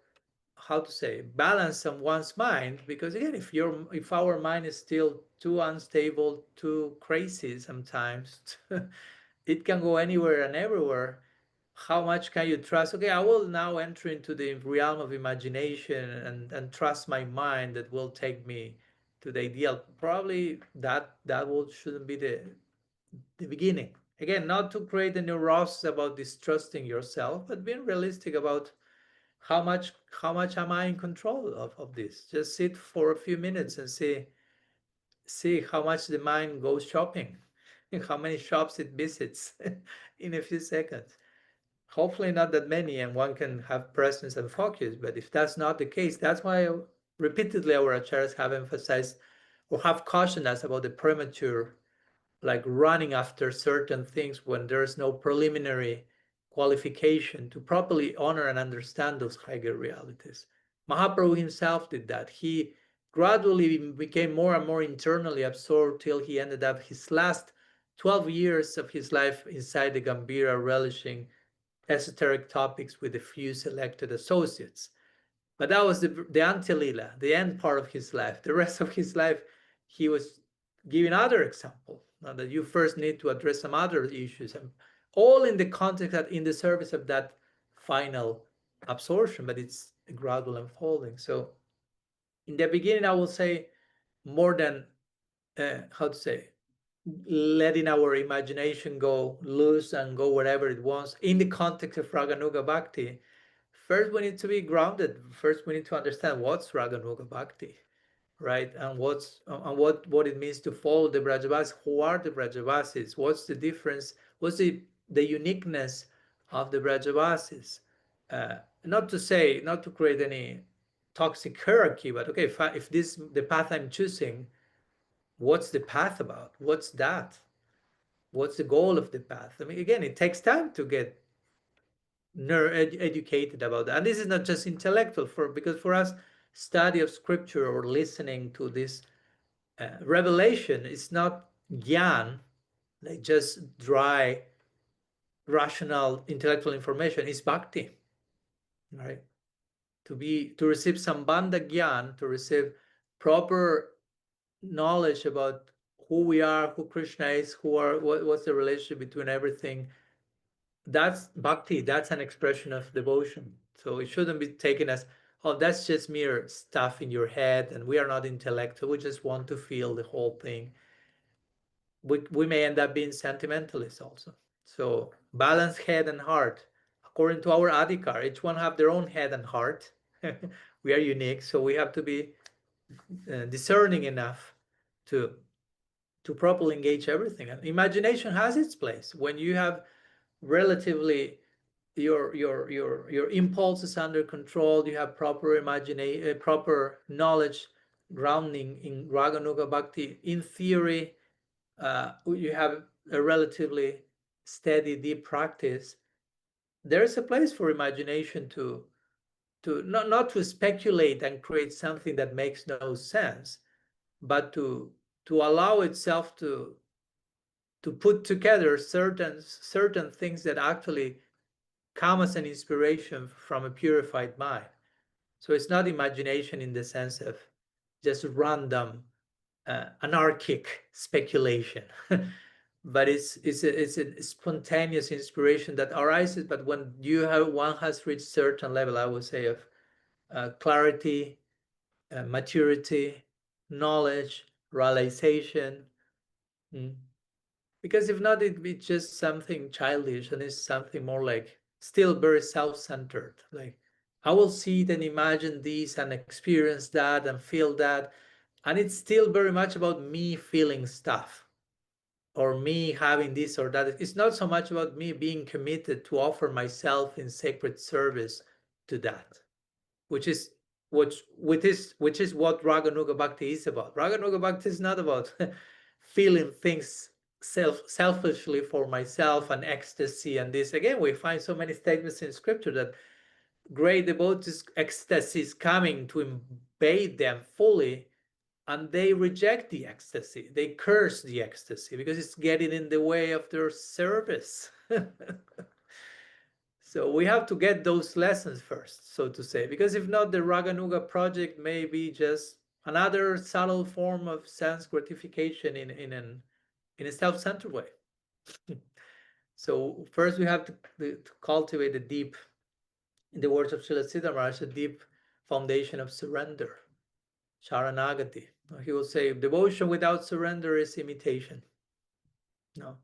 how to say, balance on one's mind, because again, if our mind is still too unstable, too crazy sometimes, it can go anywhere and everywhere. How much can you trust? Okay, I will now enter into the realm of imagination and trust my mind that will take me to the ideal. Probably shouldn't be the beginning. Again, not to create a neurosis about distrusting yourself, but being realistic about how much am I in control of this. Just sit for a few minutes and see how much the mind goes shopping, how many shops it visits in a few seconds. Hopefully not that many, and one can have presence and focus. But if that's not the case, that's why repeatedly our acharyas have emphasized or have cautioned us about the premature, like running after certain things when there's no preliminary qualification to properly honor and understand those higher realities. Mahaprabhu himself did that. He gradually became more and more internally absorbed till he ended up his last 12 years of his life inside the Gambhira, relishing esoteric topics with a few selected associates. But that was the Antilila, the end part of his life. The rest of his life, he was giving other examples. Now that you first need to address some other issues, and all in the context that in the service of that final absorption, but it's a gradual unfolding. So in the beginning, I will say more than how to say, letting our imagination go loose and go wherever it wants in the context of raganuga bhakti. First, we need to be grounded. First, we need to understand what's raganuga bhakti, right? And what it means to follow the Brajavasis. Who are the Brajavasis? What's the difference? What's the uniqueness of the Brajavasis? Not to create any toxic hierarchy, but okay, if this the path I'm choosing, what's the path about? What's that? What's the goal of the path? I mean, again, it takes time to get educated about that. And this is not just intellectual, because for us, study of scripture or listening to this revelation is not gyan, like just dry, rational, intellectual information. It's bhakti, right? To receive sambandha gyan, to receive proper knowledge about who we are, who Krishna is, what's the relationship between everything. That's bhakti. That's an expression of devotion. So it shouldn't be taken as, oh, that's just mere stuff in your head, and we are not intellectual. We just want to feel the whole thing. We may end up being sentimentalists also. So balance head and heart. According to our adhikar, each one have their own head and heart. We are unique, so we have to be discerning enough to properly engage everything. And imagination has its place when you have relatively your impulses under control. You have proper imagination, proper knowledge, grounding in raganuga bhakti. In theory, you have a relatively steady, deep practice. There is a place for imagination to not to speculate and create something that makes no sense, but to allow itself to put together certain things that actually come as an inspiration from a purified mind. So it's not imagination in the sense of just random anarchic speculation, but it's a spontaneous inspiration that arises. But when one has reached certain level, I would say, of clarity, maturity, knowledge, realization. Because if not, it'd be just something childish, and it's something more like still very self-centered. Like, I will see it and imagine this and experience that and feel that. And it's still very much about me feeling stuff or me having this or that. It's not so much about me being committed to offer myself in sacred service to that, which is what Raganuga Bhakti is about. Raganuga Bhakti is not about feeling things selfishly for myself and ecstasy and this. Again, we find so many statements in scripture that great devotees' ecstasy is coming to invade them fully, and they reject the ecstasy. They curse the ecstasy because it's getting in the way of their service. So we have to get those lessons first, so to say, because if not, the Raganuga project may be just another subtle form of sense gratification in a self-centered way. So first we have to cultivate a deep, in the words of Srila Siddha Maharaj, a deep foundation of surrender, sharanagati. He will say, devotion without surrender is imitation. No.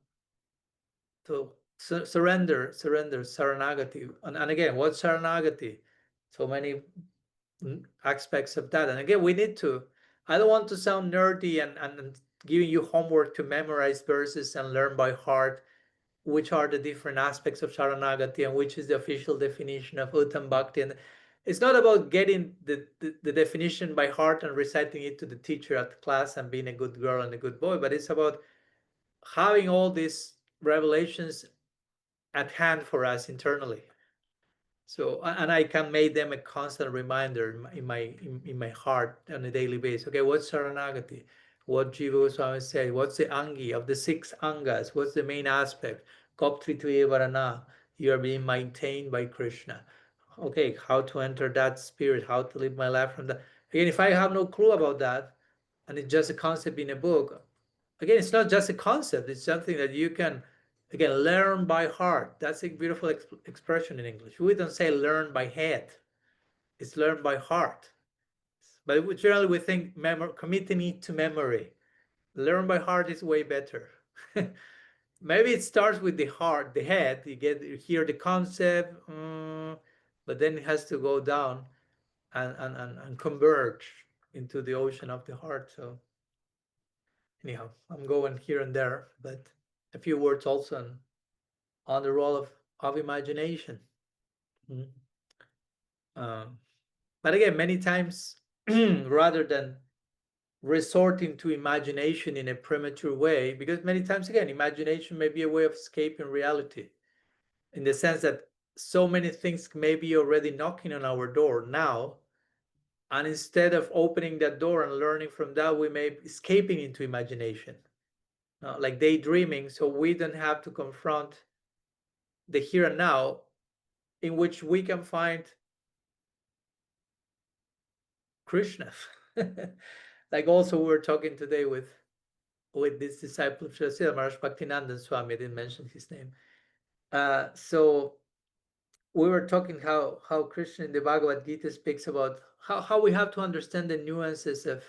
So surrender, saranagati. And again, what's saranagati? So many aspects of that. And again, we need to, I don't want to sound nerdy and giving you homework to memorize verses and learn by heart which are the different aspects of Sharanagati and which is the official definition of Uttam Bhakti. And it's not about getting the definition by heart and reciting it to the teacher at the class and being a good girl and a good boy, but it's about having all these revelations at hand for us internally. So, and I can make them a constant reminder in my heart on a daily basis. Okay, what's Saranagati? What Jiva Swami said? What's the Angi of the 6 Angas? What's the main aspect? Koptri Varana. You are being maintained by Krishna. Okay, how to enter that spirit? How to live my life from that? Again, if I have no clue about that, and it's just a concept in a book, again, it's not just a concept. It's something that you can, again, learn by heart. That's a beautiful expression in English. We don't say learn by head. It's learn by heart. But generally we think committing it to memory. Learn by heart is way better. Maybe it starts with the heart, the head. You hear the concept, but then it has to go down and converge into the ocean of the heart. So anyhow, I'm going here and there, but a few words also on the role of imagination. But again, many times, rather than resorting to imagination in a premature way, because many times, again, imagination may be a way of escaping reality, in the sense that so many things may be already knocking on our door now, and instead of opening that door and learning from that, we may be escaping into imagination, like daydreaming, so we don't have to confront the here and now, in which we can find Krishna. Like also we were talking today with this disciple of Srila Maharaj Bhaktinandan Swami. I didn't mention his name. So we were talking how Krishna in the Bhagavad Gita speaks about how we have to understand the nuances of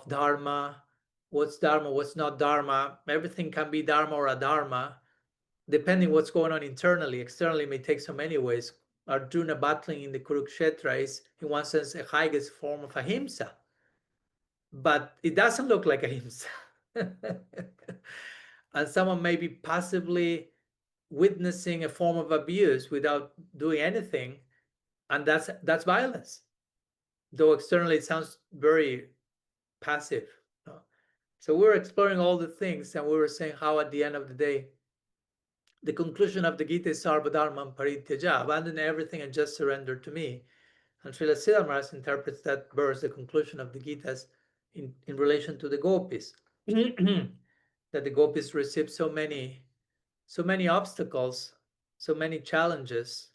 dharma, what's not dharma. Everything can be dharma or adharma, depending what's going on internally. Externally may take so many ways. Arjuna battling in the Kurukshetra is, in one sense, a highest form of ahimsa, but it doesn't look like ahimsa. And someone may be passively witnessing a form of abuse without doing anything, and that's violence, though externally it sounds very passive. So we were exploring all the things, and we were saying how at the end of the day, the conclusion of the Gita is Sarvadharmam Parityaja, abandon everything and just surrender to me. And Srila Siddha Maharaj interprets that verse, the conclusion of the Gita, as in relation to the gopis, that the gopis received so many obstacles, so many challenges,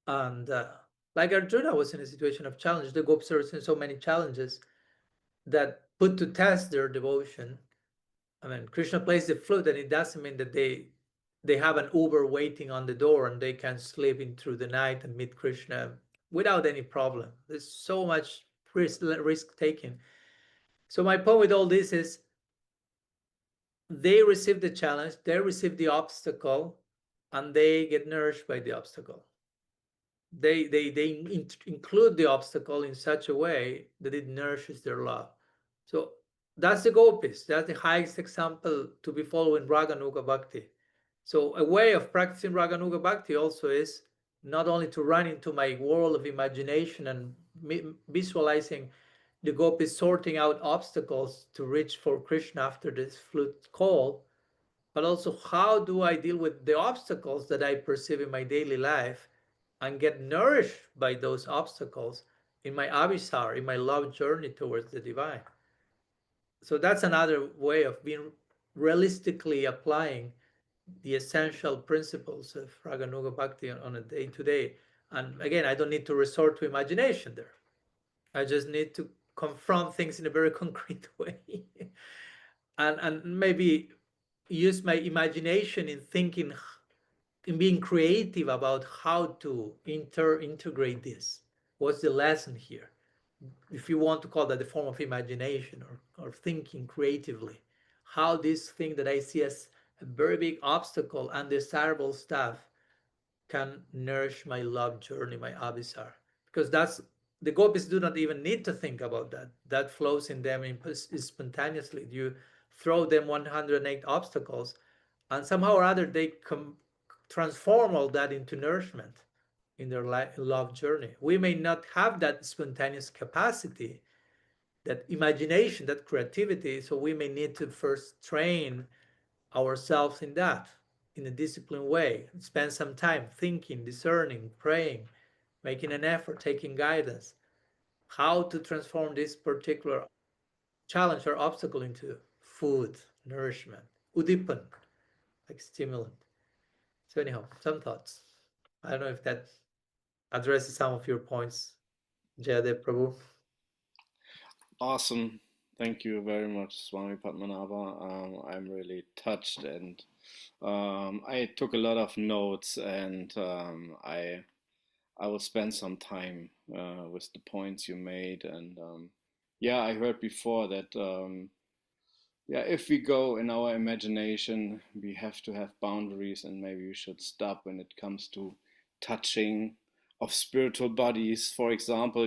and like Arjuna was in a situation of challenge, the gopis are in so many challenges that put to test their devotion. I mean, Krishna plays the flute, and it doesn't mean that they have an Uber waiting on the door and they can slip in through the night and meet Krishna without any problem. There's so much risk taking. So my point with all this is, they receive the challenge, they receive the obstacle, and they get nourished by the obstacle. They include the obstacle in such a way that it nourishes their love. So that's the gopis. That's the highest example to be followed in raganuga bhakti. So a way of practicing raganuga bhakti also is not only to run into my world of imagination and visualizing the gopis sorting out obstacles to reach for Krishna after this flute call, but also how do I deal with the obstacles that I perceive in my daily life and get nourished by those obstacles in my avisar, in my love journey towards the divine. So that's another way of being realistically applying the essential principles of raganuga bhakti on a day-to-day. And again, I don't need to resort to imagination there. I just need to confront things in a very concrete way. And maybe use my imagination in thinking, in being creative about how to integrate this. What's the lesson here? If you want to call that a form of imagination or thinking creatively, how this thing that I see as a very big obstacle, undesirable stuff, can nourish my love journey, my abhisar. Because that's the gopis do not even need to think about that. That flows in them spontaneously. You throw them 108 obstacles, and somehow or other they transform all that into nourishment in their love journey. We may not have that spontaneous capacity, that imagination, that creativity, so we may need to first train ourselves in that, in a disciplined way, spend some time thinking, discerning, praying, making an effort, taking guidance, how to transform this particular challenge or obstacle into food, nourishment, udipan, like stimulant. So anyhow, some thoughts. I don't know if that addresses some of your points, Jayadev Prabhu. Awesome. Thank you very much, Swami Padmanabha. I'm really touched, and I took a lot of notes, and I will spend some time with the points you made. And yeah, I heard before that yeah, if we go in our imagination, we have to have boundaries, and maybe we should stop when it comes to touching of spiritual bodies, for example.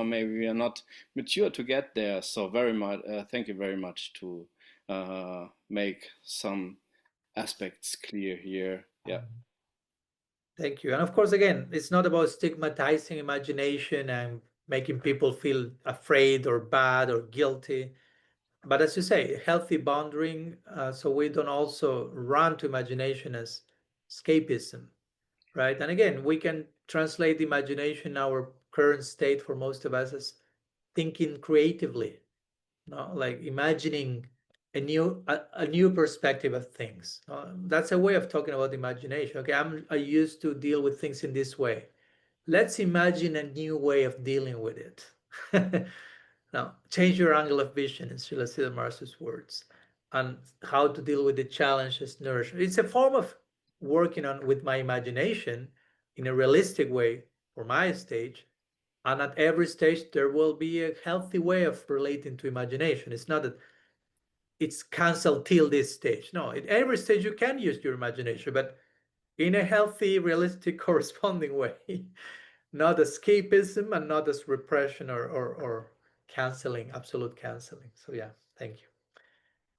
Maybe we are not mature to get there. So very much, thank you very much to make some aspects clear here. Yeah. Thank you. And of course, again, it's not about stigmatizing imagination and making people feel afraid or bad or guilty. But as you say, healthy boundary, so we don't also run to imagination as escapism, right? And again, we can translate imagination, our current state for most of us, as thinking creatively, like imagining a new perspective of things. That's a way of talking about imagination. Okay, I used to deal with things in this way. Let's imagine a new way of dealing with it. Now, change your angle of vision, in Srila Siddha Maharaj's words, and how to deal with the challenges, nourishment. It's a form of working on with my imagination in a realistic way for my stage. And at every stage, there will be a healthy way of relating to imagination. It's not that it's canceled till this stage. No, at every stage, you can use your imagination, but in a healthy, realistic, corresponding way. Not escapism and not as repression or canceling, absolute canceling. So yeah, thank you.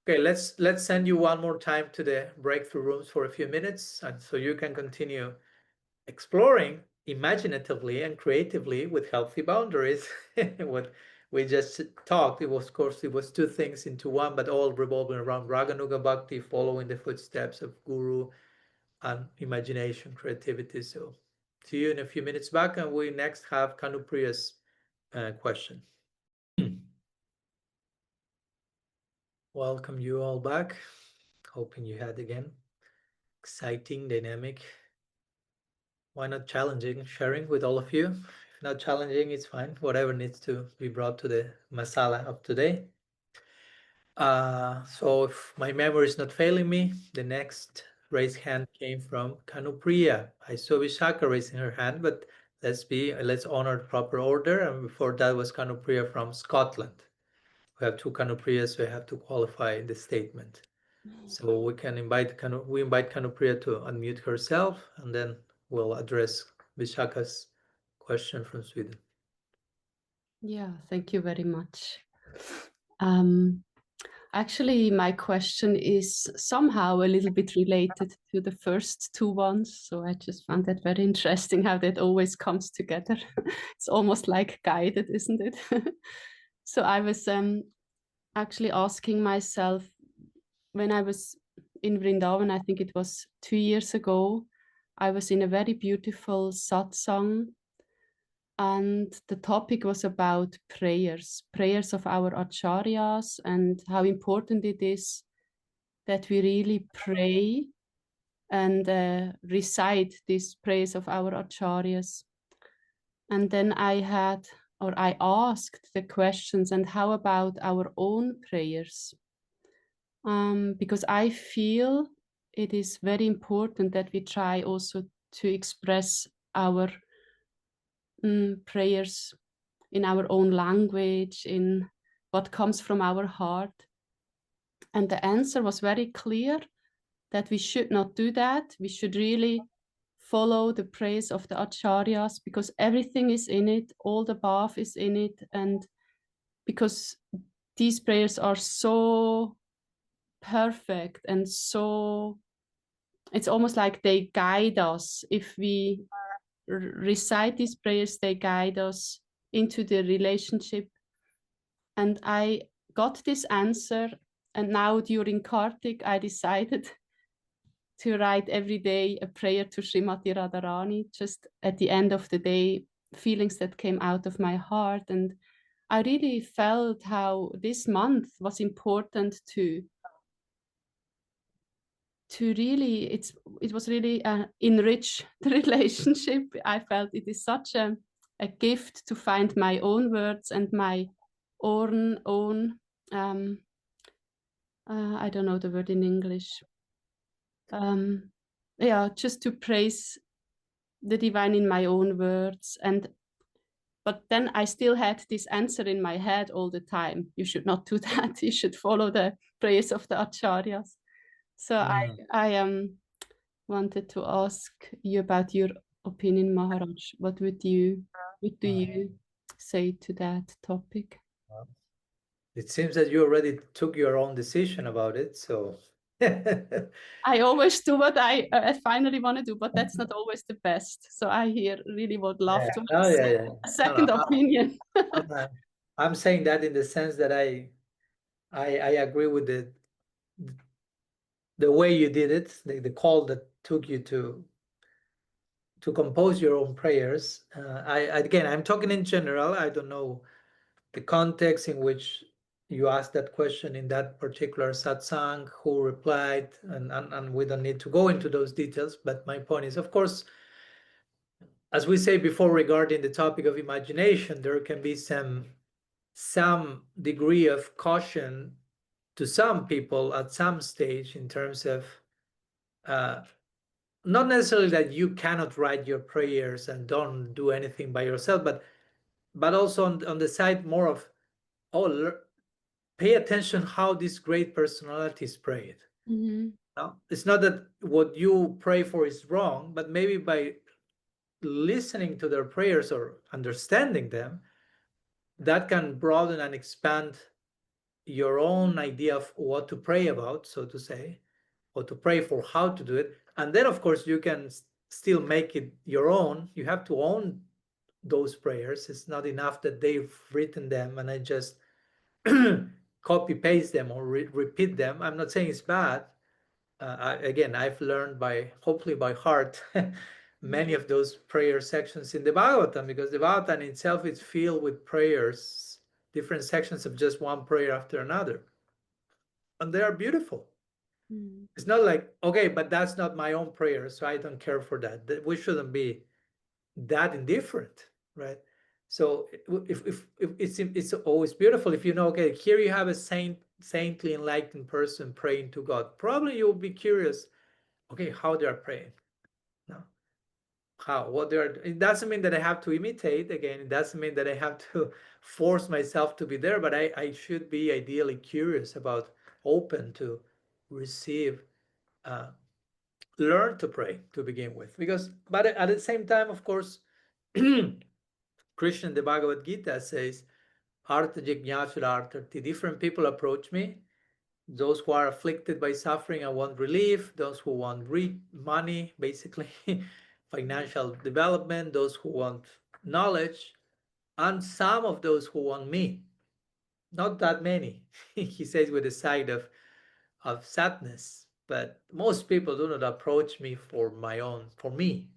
Okay, let's send you one more time to the breakthrough rooms for a few minutes, and so you can continue exploring imaginatively and creatively with healthy boundaries. What we just talked, it was, of course, it was two things into one, but all revolving around raganuga bhakti, following the footsteps of guru, and imagination, creativity. So see you in a few minutes back, and we next have Kanupriya's question. Welcome you all back. Hoping you had again exciting, dynamic, why not challenging sharing with all of you. If not challenging, it's fine. Whatever needs to be brought to the masala of today. So if my memory is not failing me, the next raised hand came from Kanupriya. I saw Vishaka raising her hand, but let's honor the proper order. And before that was Kanupriya from Scotland. We have two Kanupriyas, so I have to qualify the statement. So we invite Kanupriya to unmute herself, and then we'll address Vishaka's question from Sweden. Yeah, thank you very much. Actually, my question is somehow a little bit related to the first two ones. So I just found that very interesting how that always comes together. It's almost like guided, isn't it? So I was actually asking myself, when I was in Vrindavan, I think it was 2 years ago, I was in a very beautiful satsang, and the topic was about prayers of our acharyas, and how important it is that we really pray and recite this praise of our acharyas. And then I asked the questions, and how about our own prayers? Because I feel it is very important that we try also to express our prayers in our own language, in what comes from our heart. And the answer was very clear, that we should not do that. We should really follow the praise of the acharyas, because everything is in it, all the above is in it, and because these prayers are so perfect and so, it's almost like they guide us. If we recite these prayers, they guide us into the relationship. And I got this answer, and now during Kartik, I decided to write every day a prayer to Srimati Radharani, just at the end of the day, feelings that came out of my heart. And I really felt how this month was important to really, it was really enrich the relationship. I felt it is such a gift to find my own words and my own I don't know the word in English. Yeah, just to praise the divine in my own words. But then I still had this answer in my head all the time. You should not do that. You should follow the prayers of the acharyas. So I wanted to ask you about your opinion, Maharaj. What do you say to that topic? It seems that you already took your own decision about it, so I always do what I finally want to do, but that's not always the best. So I really would love to have a second opinion. I'm saying that in the sense that I agree with the way you did it, the call that took you to compose your own prayers. Again, I'm talking in general. I don't know the context in which you asked that question in that particular satsang, who replied, and we don't need to go into those details. But my point is, of course, as we say before regarding the topic of imagination, there can be some degree of caution to some people at some stage in terms of not necessarily that you cannot write your prayers and don't do anything by yourself, but also on the side more of, pay attention how these great personalities prayed. Now, it's not that what you pray for is wrong, but maybe by listening to their prayers or understanding them, that can broaden and expand your own idea of what to pray about, so to say, or to pray for, how to do it. And then, of course, you can still make it your own. You have to own those prayers. It's not enough that they've written them and I just copy paste them or repeat them. I'm not saying it's bad. Again, I've learned hopefully by heart many of those prayer sections in the Bhagavatam, because the Bhagavatam itself is filled with prayers, different sections of just one prayer after another, and they are beautiful. It's not like, okay, but that's not my own prayer, so I don't care for that. We shouldn't be that indifferent, right? So if it's always beautiful if you know, okay, here you have a saintly enlightened person praying to God. Probably you'll be curious, okay, how they are praying. No, what they are. It doesn't mean that I have to imitate. Again, it doesn't mean that I have to force myself to be there, but I should be ideally curious about, open to receive, learn to pray to begin with. But at the same time, of course, Krishna in the Bhagavad Gita says, Artha Jignasura Artharti. Different people approach me. Those who are afflicted by suffering and want relief, those who want money, basically, financial development, those who want knowledge, and some of those who want me. Not that many, he says with a side of sadness. But most people do not approach me for me.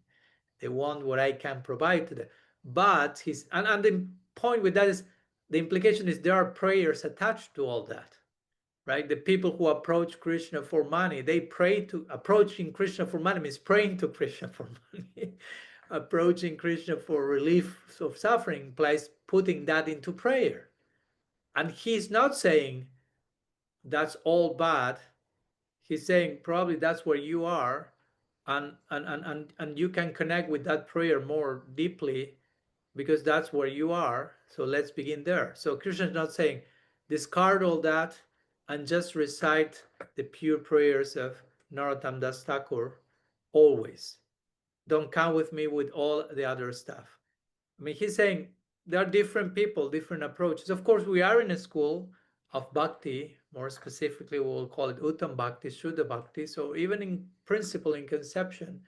They want what I can provide to them. But and the point with that is, the implication is there are prayers attached to all that. right? The people who approach Krishna for money, they pray to, approaching Krishna for money means praying to Krishna for money. Approaching Krishna for relief of suffering implies putting that into prayer. And he's not saying that's all bad. He's saying probably that's where you are, and you can connect with that prayer more deeply because that's where you are. So let's begin there. So Krishna is not saying discard all that and just recite the pure prayers of Narottam Das Thakur always. Don't come with me with all the other stuff. I mean, he's saying there are different people, different approaches. Of course, we are in a school of bhakti, more specifically, we'll call it Uttam Bhakti, Shuddha Bhakti. So even in principle, in conception,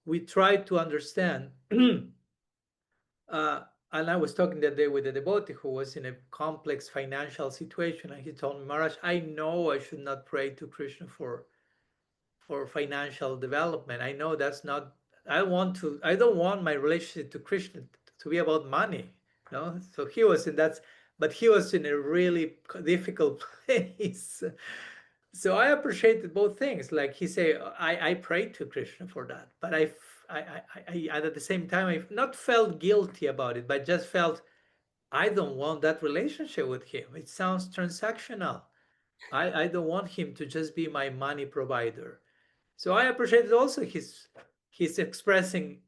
we try to understand. And I was talking that day with a devotee who was in a complex financial situation, and he told me, Maharaj, I know I should not pray to Krishna for financial development. I know that's not. I don't want my relationship to Krishna to be about money. No, so he was in that, but he was in a really difficult place. So I appreciated both things. Like he said, I prayed to Krishna for that, but I at the same time, I've not felt guilty about it, but just felt I don't want that relationship with him. It sounds transactional. I don't want him to just be my money provider. So I appreciated also his expressing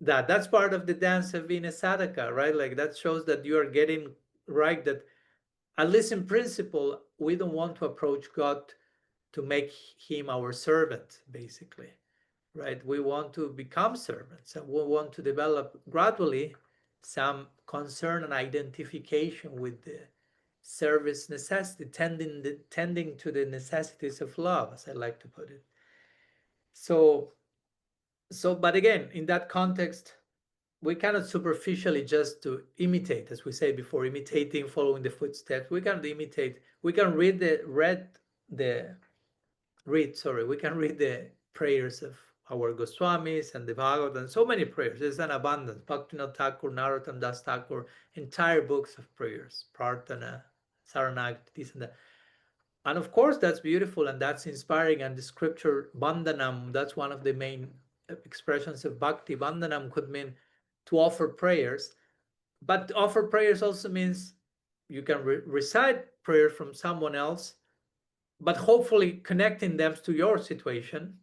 that. That's part of the dance of being a sadhaka, right? Like that shows that you are getting right, that at least in principle, we don't want to approach God to make him our servant, basically, right? We want to become servants, and we want to develop gradually some concern and identification with the service necessity, tending to the necessities of love, as I like to put it. So, but again, in that context, we cannot superficially just to imitate, as we say before, imitating, following the footsteps. We can imitate. We can read the prayers of our Goswamis and the Bhagavad, and so many prayers. There's an abundance. Bhaktivinoda Thakur, Narottam Das Thakur, entire books of prayers, Prarthana, Saranagati, this and that. And of course, that's beautiful and that's inspiring. And the scripture Bandhanam, that's one of the main expressions of bhakti. Bandhanam could mean to offer prayers, but to offer prayers also means you can recite prayer from someone else, but hopefully connecting them to your situation,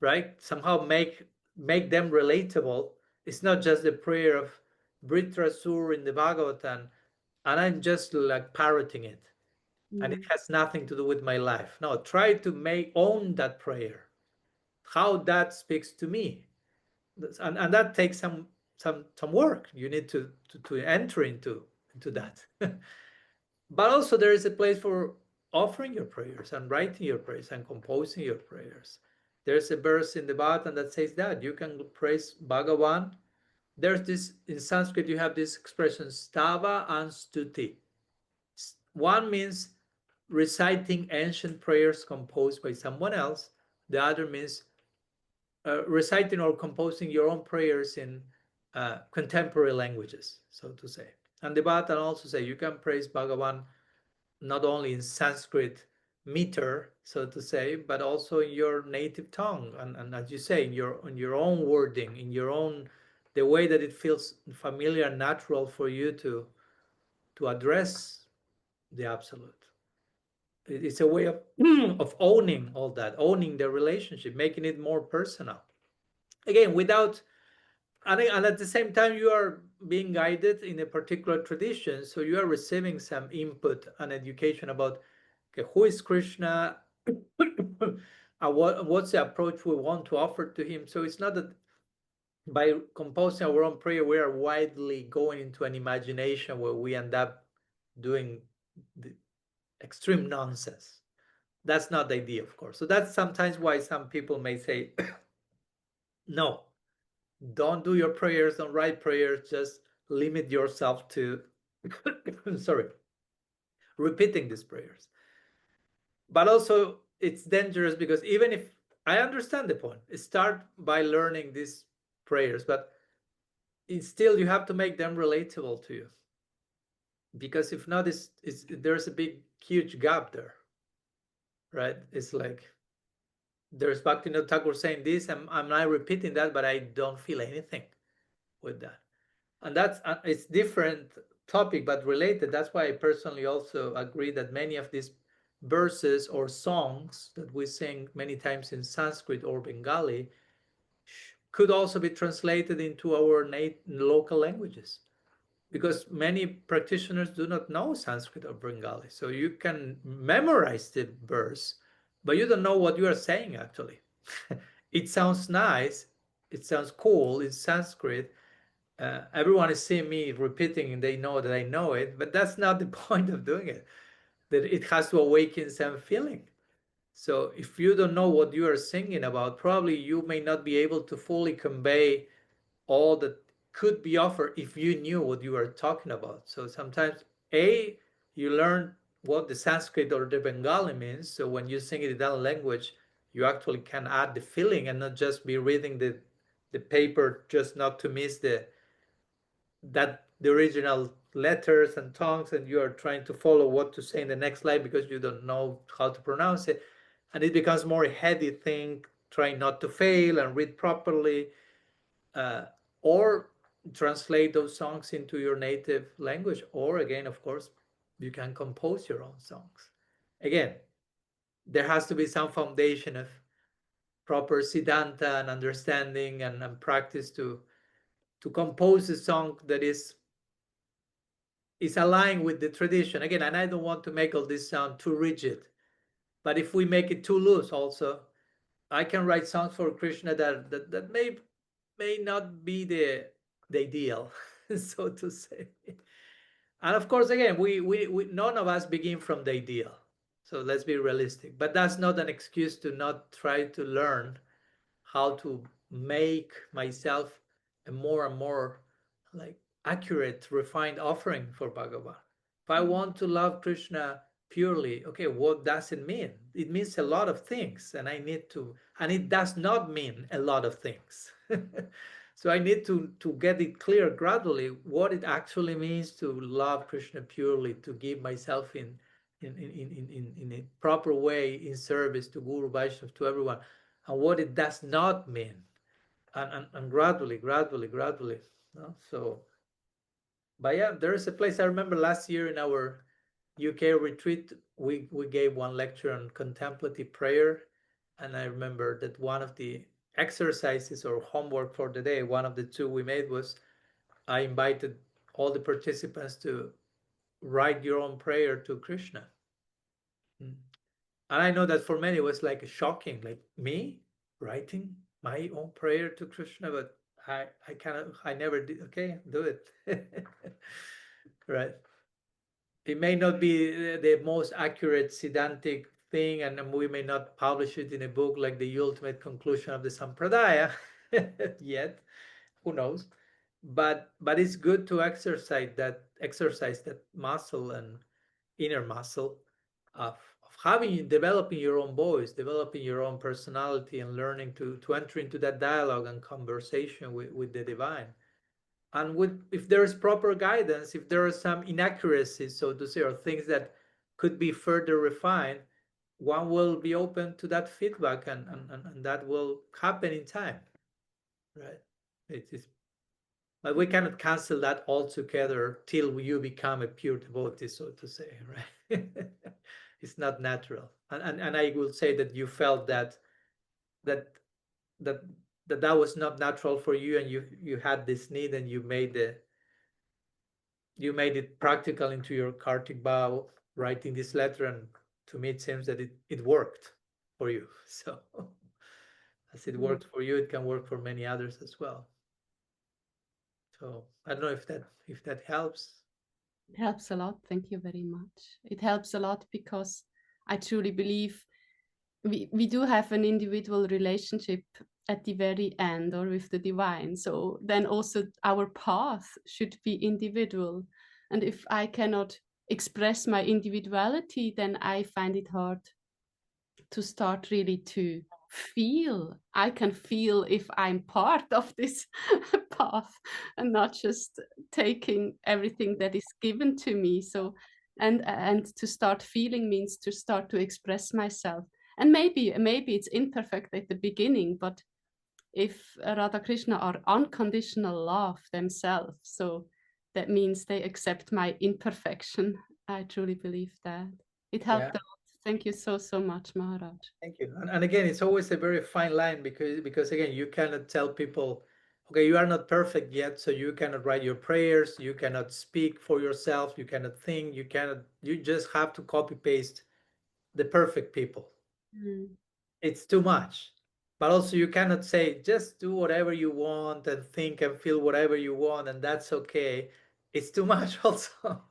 right? Somehow make them relatable. It's not just the prayer of Vritrasur in the Bhagavatam, and I'm just like parroting it. And it has nothing to do with my life. No, try to own that prayer, how that speaks to me, and that takes some work. You need to enter into that. But also there is a place for offering your prayers and writing your prayers and composing your prayers. There's a verse in the Bhagavatam that says that you can praise Bhagavan. There's this in Sanskrit, you have this expression stava and stuti. One means reciting ancient prayers composed by someone else. The other means reciting or composing your own prayers in contemporary languages, so to say. And the Bhagavatam also say you can praise Bhagavan not only in Sanskrit meter, so to say, but also in your native tongue, and as you say, in your own wording, in your own, the way that it feels familiar and natural for you to address the Absolute. It's a way of owning all that, owning the relationship, making it more personal. Again, without, and at the same time, you are being guided in a particular tradition, so you are receiving some input and education about, okay, who is Krishna, and what's the approach we want to offer to him. So it's not that by composing our own prayer, we are widely going into an imagination where we end up doing the extreme nonsense. That's not the idea, of course. So that's sometimes why some people may say, no, don't do your prayers, don't write prayers, just limit yourself to, sorry, repeating these prayers. But also it's dangerous because even if, I understand the point, start by learning these prayers, but still you have to make them relatable to you. Because if not, there's a big, huge gap there. right? It's like there's Bhaktivinoda Thakur saying this, and I'm not repeating that, but I don't feel anything with that. And that's it's different topic, but related. That's why I personally also agree that many of these verses or songs that we sing many times in Sanskrit or Bengali could also be translated into our local languages, because many practitioners do not know Sanskrit or Bengali. So you can memorize the verse, but you don't know what you are saying actually. It sounds nice, it sounds cool, it's Sanskrit. Everyone is seeing me repeating and they know that I know it, but that's not the point of doing it. That it has to awaken some feeling. So if you don't know what you are singing about, probably you may not be able to fully convey all that could be offered if you knew what you were talking about. So sometimes, you learn what the Sanskrit or the Bengali means. So when you sing it in that language, you actually can add the feeling and not just be reading the paper, just not to miss the original letters and tongues, and you are trying to follow what to say in the next slide because you don't know how to pronounce it, and it becomes more a heady thing, trying not to fail and read properly, or translate those songs into your native language, or again, of course, you can compose your own songs. Again, there has to be some foundation of proper siddhanta and understanding and practice to compose a song that is aligned with the tradition. Again, and I don't want to make all this sound too rigid, but if we make it too loose also, I can write songs for Krishna that may not be the ideal, so to say. And of course, again, we none of us begin from the ideal. So let's be realistic. But that's not an excuse to not try to learn how to make myself a more and more like accurate, refined offering for Bhagavan. If I want to love Krishna purely, okay, what does it mean? It means a lot of things, and and it does not mean a lot of things. So I need to get it clear gradually what it actually means to love Krishna purely, to give myself in a proper way in service to Guru Vaishnava, to everyone, and what it does not mean, and gradually. No? So, but yeah, there is a place I remember last year in our UK retreat, we gave one lecture on contemplative prayer, and I remember that one of the exercises or homework for the day, one of the two we made was I invited all the participants to write your own prayer to Krishna. And I know that for many it was like shocking, like me writing my own prayer to Krishna, but I never did. Okay, do it. Right. It may not be the most accurate Siddhantic thing, and we may not publish it in a book like the ultimate conclusion of the Sampradaya yet. Who knows? But it's good to exercise that muscle and inner muscle of developing your own voice, developing your own personality, and learning to enter into that dialogue and conversation with the divine. And if there is proper guidance, if there are some inaccuracies, so to say, or things that could be further refined, one will be open to that feedback, and that will happen in time, right? It is, but we cannot cancel that altogether till you become a pure devotee, so to say, right? It's not natural, and I will say that you felt that was not natural for you, and you had this need, and you made it practical into your Kartik vow, writing this letter, and to me it seems that it worked for you. So as it worked for you, it can work for many others as well. So I don't know if that helps. It helps a lot. Thank you very much. It helps a lot because I truly believe we do have an individual relationship at the very end, or with the divine. So then also our path should be individual. And if I cannot express my individuality, then I find it hard to start really to feel. I can feel if I'm part of this path and not just taking everything that is given to me. So and to start feeling means to start to express myself. And maybe it's imperfect at the beginning, but if Radha Krishna are unconditional love themselves, so that means they accept my imperfection. I truly believe that. It helped a lot. Thank you so much, Maharaj. Thank you. And again, it's always a very fine line because again, you cannot tell people, okay, you are not perfect yet, so you cannot write your prayers, you cannot speak for yourself, you cannot think, you just have to copy paste the perfect people. It's too much. But also you cannot say just do whatever you want and think and feel whatever you want and that's okay. It's too much also.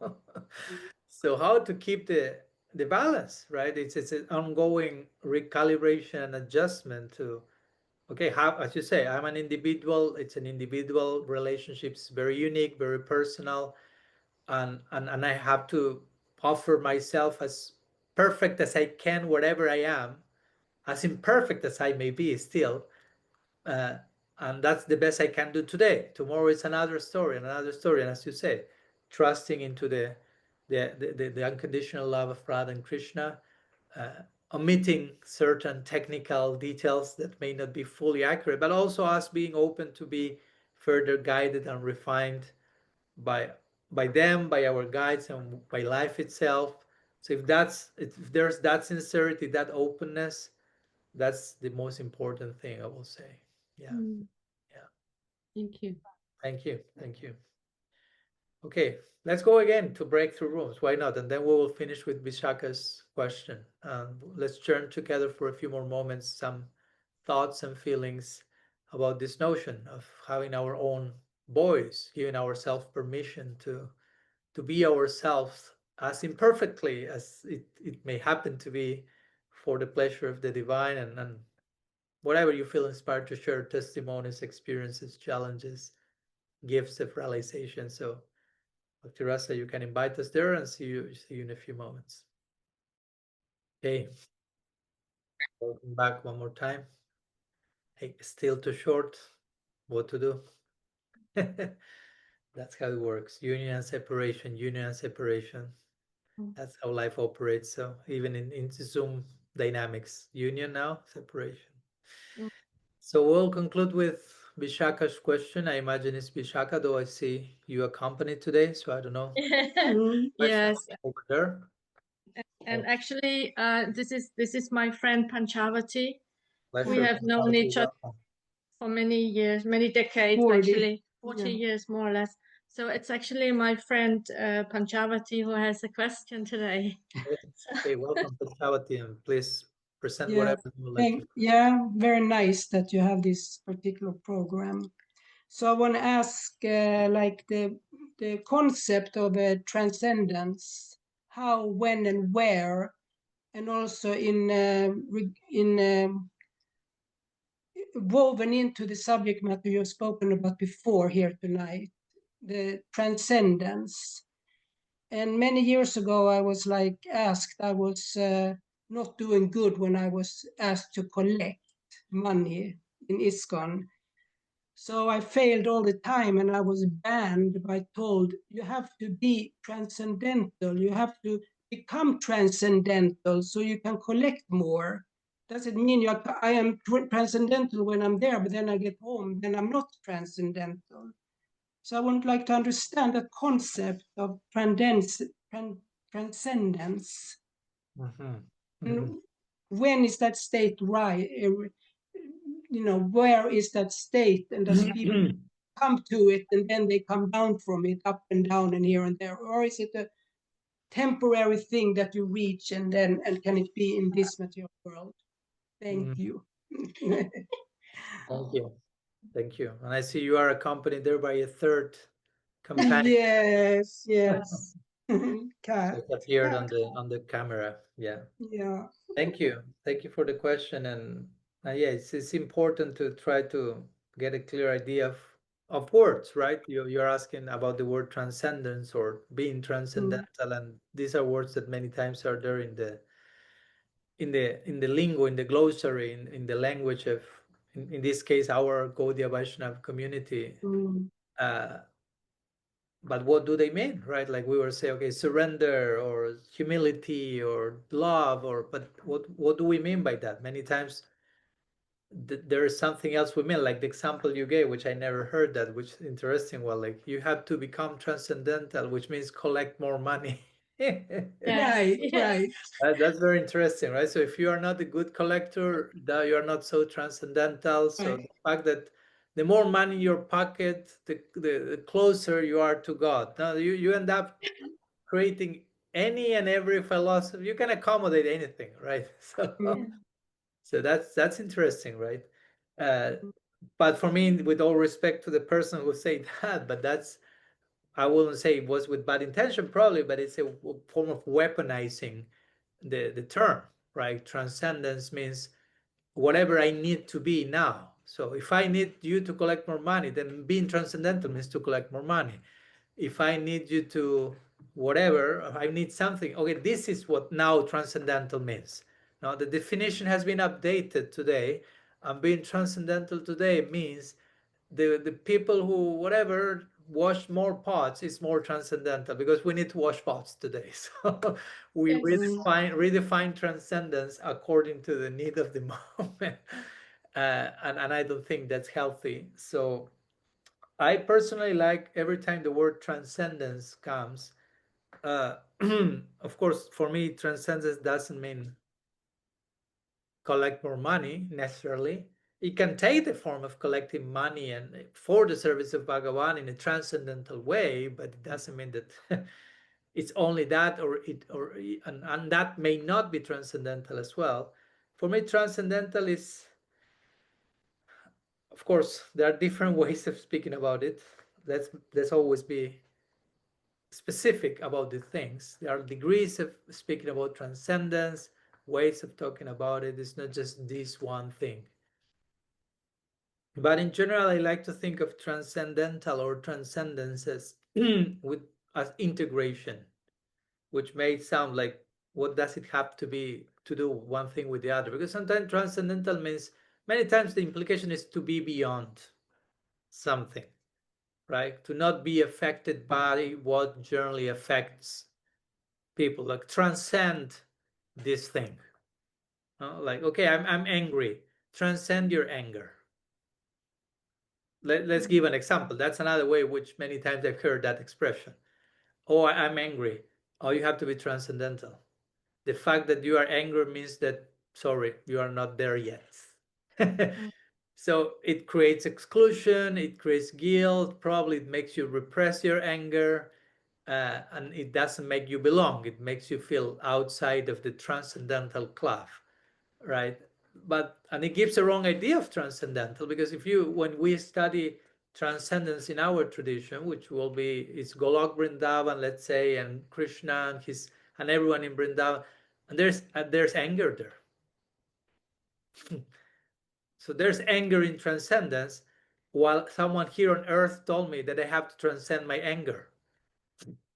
So how to keep the balance, right? It's an ongoing recalibration and adjustment to, okay, how, as you say, I'm an individual, it's an individual relationship, it's very unique, very personal, and I have to offer myself as perfect as I can wherever I am, as imperfect as I may be still, and that's the best I can do today. Tomorrow is another story, and as you say, trusting into the unconditional love of Radha and Krishna, omitting certain technical details that may not be fully accurate, but also us being open to be further guided and refined by them, by our guides, and by life itself. So if there's that sincerity, that openness, that's the most important thing, I will say. Yeah. Thank you. Thank you. Okay, let's go again to breakthrough rooms. Why not? And then we will finish with Vishaka's question. Let's turn together for a few more moments, some thoughts and feelings about this notion of having our own voice, giving ourselves permission to be ourselves as imperfectly as it may happen to be, for the pleasure of the divine, and whatever you feel inspired to share, testimonies, experiences, challenges, gifts of realization. So Dr. Rasa, you can invite us there and see you in a few moments. Okay. Welcome back one more time. Hey, still too short. What to do? That's how it works. Union and separation, union and separation. That's how life operates. So even in Zoom dynamics, union now, separation. So we'll conclude with Vishaka's question. I imagine it's Vishaka, though I see you accompanied today, so I don't know. Yes. Over there. And actually, this is my friend Panchavati. Pleasure. We have known each other for many years, many decades, 40. actually, 40 years more or less. So it's actually my friend Panchavati who has a question today. Okay, welcome Panchavati, and please present whatever you would like to. Yeah, very nice that you have this particular program. So I want to ask, like the concept of a transcendence, how, when, and where, and also woven into the subject matter you've spoken about before here tonight, the transcendence. And many years ago, I was asked, I was not doing good when I was asked to collect money in ISKCON. So I failed all the time, and I was banned by told, you have to be transcendental, you have to become transcendental so you can collect more. Doesn't mean I am transcendental when I'm there, but then I get home, then I'm not transcendental. So I would like to understand the concept of transcendence. And when is that state right? Where is that state? And does people come to it and then they come down from it, up and down and here and there? Or is it a temporary thing that you reach and can it be in this material world? Thank you. Thank you. And I see you are accompanied there by a third companion. Yes. So it appeared on the camera. Yeah. Thank you for the question. And yeah, it's important to try to get a clear idea of words, right? You're asking about the word transcendence or being transcendental, and these are words that many times are there in the lingo, in the glossary, in the language of, in this case, our Gaudiya Vaishnava community. But what do they mean, right? Like we were saying, okay, surrender or humility or love, but what do we mean by that? Many times there is something else we mean, like the example you gave, which I never heard that, which is interesting. Well, like you have to become transcendental, which means collect more money. Right, Yes. right. That's very interesting, right? So if you are not a good collector, that you are not so transcendental. So Right. the fact that the more money in your pocket, the closer you are to God. Now you end up creating any and every philosophy. You can accommodate anything, right? So Mm. so that's interesting, right? But for me, with all respect to the person who said that, but that's, I wouldn't say it was with bad intention, probably, but it's a form of weaponizing the term, right? Transcendence means whatever I need to be now. So if I need you to collect more money, then being transcendental means to collect more money. If I need you to whatever, I need something. Okay, this is what now transcendental means. Now the definition has been updated today, and being transcendental today means the people who whatever wash more pots is more transcendental, because we need to wash pots today. So we Yes. Mm. redefine transcendence according to the need of the moment. And I don't think that's healthy. So I personally like every time the word transcendence comes. uh, of course, for me, transcendence doesn't mean collect more money necessarily. It can take the form of collecting money and for the service of Bhagavan in a transcendental way, but it doesn't mean that it's only that, and that may not be transcendental as well. For me, transcendental is, of course, there are different ways of speaking about it. Let's always be specific about the things. There are degrees of speaking about transcendence, ways of talking about it. It's not just this one thing. But in general, I like to think of transcendental or transcendence as as integration, which may sound like, what does it have to be to do one thing with the other? Because sometimes transcendental means, many times the implication is to be beyond something, right? To not be affected by what generally affects people, like transcend this thing. Like, okay, I'm angry. Transcend your anger. Let's give an example. That's another way which many times I've heard that expression. Oh, I'm angry. Oh, you have to be transcendental. The fact that you are angry means that, sorry, you are not there yet. So it creates exclusion, it creates guilt, probably it makes you repress your anger, and it doesn't make you belong. It makes you feel outside of the transcendental club, right? And it gives a wrong idea of transcendental, because when we study transcendence in our tradition, which will be, it's Golok Vrindavan, let's say, and Krishna and everyone in Vrindavan, and there's anger there. So there's anger in transcendence, while someone here on earth told me that I have to transcend my anger.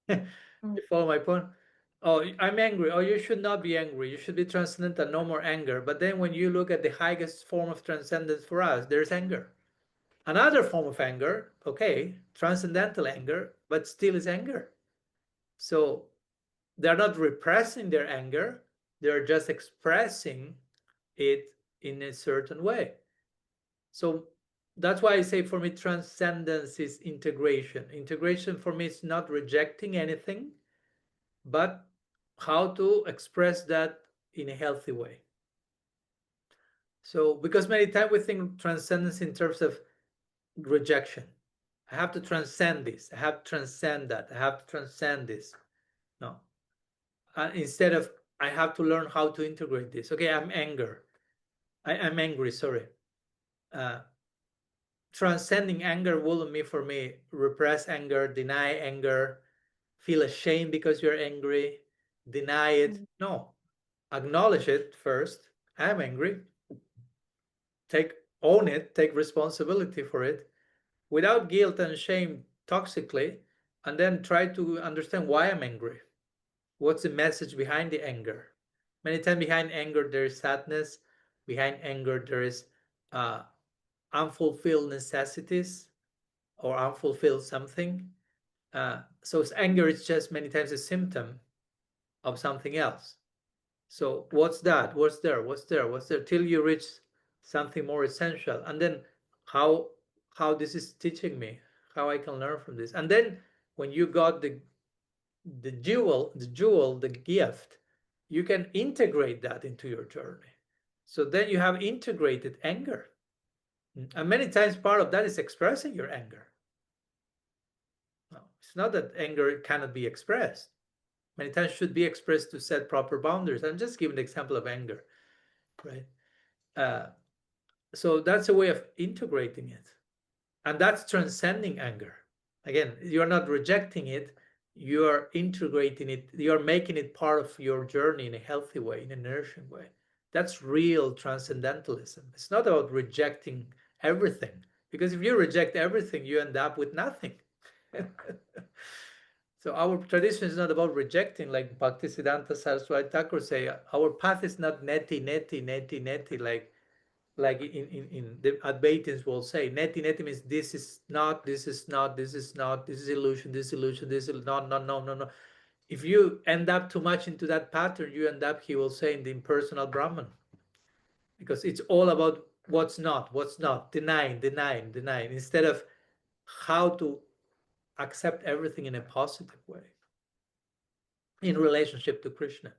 You follow my point? Oh, I'm angry. Oh, you should not be angry. You should be transcendental, no more anger. But then when you look at the highest form of transcendence for us, there's anger. Another form of anger, okay, transcendental anger, but still is anger. So they're not repressing their anger, they're just expressing it in a certain way. So that's why I say, for me, transcendence is integration. Integration for me is not rejecting anything, but how to express that in a healthy way. So, because many times we think transcendence in terms of rejection. I have to transcend this. I have to transcend that. I have to transcend this. No. Instead of, I have to learn how to integrate this. Okay, I'm angry, sorry. Transcending anger wouldn't mean for me repress anger, deny anger, feel ashamed because you're angry, deny it. No, acknowledge it first. I'm angry. Own it, take responsibility for it without guilt and shame toxically, and then try to understand why I'm angry. What's the message behind the anger? Many times behind anger there is sadness. Behind anger there is unfulfilled necessities or unfulfilled something. So anger is just many times a symptom of something else. So what's that? What's there? What's there? What's there? Till you reach something more essential. And then how this is teaching me, how I can learn from this. And then when you got the jewel, the gift, you can integrate that into your journey. So then you have integrated anger. And many times part of that is expressing your anger. No, it's not that anger cannot be expressed. Many times should be expressed to set proper boundaries. I'm just giving the example of anger, right? So that's a way of integrating it. And that's transcending anger. Again, you're not rejecting it, you are integrating it, you're making it part of your journey in a healthy way, in a nourishing way. That's real transcendentalism. It's not about rejecting everything, because if you reject everything, you end up with nothing. So our tradition is not about rejecting, like Bhaktisiddhanta Saraswati Thakur say, our path is not neti, like in the Advaitins will say, neti means this is not, this is not, this is not, this is illusion, this is not, no. If you end up too much into that pattern, you end up, he will say, in the impersonal Brahman, because it's all about what's not, denying, instead of how to accept everything in a positive way in relationship to Krishna.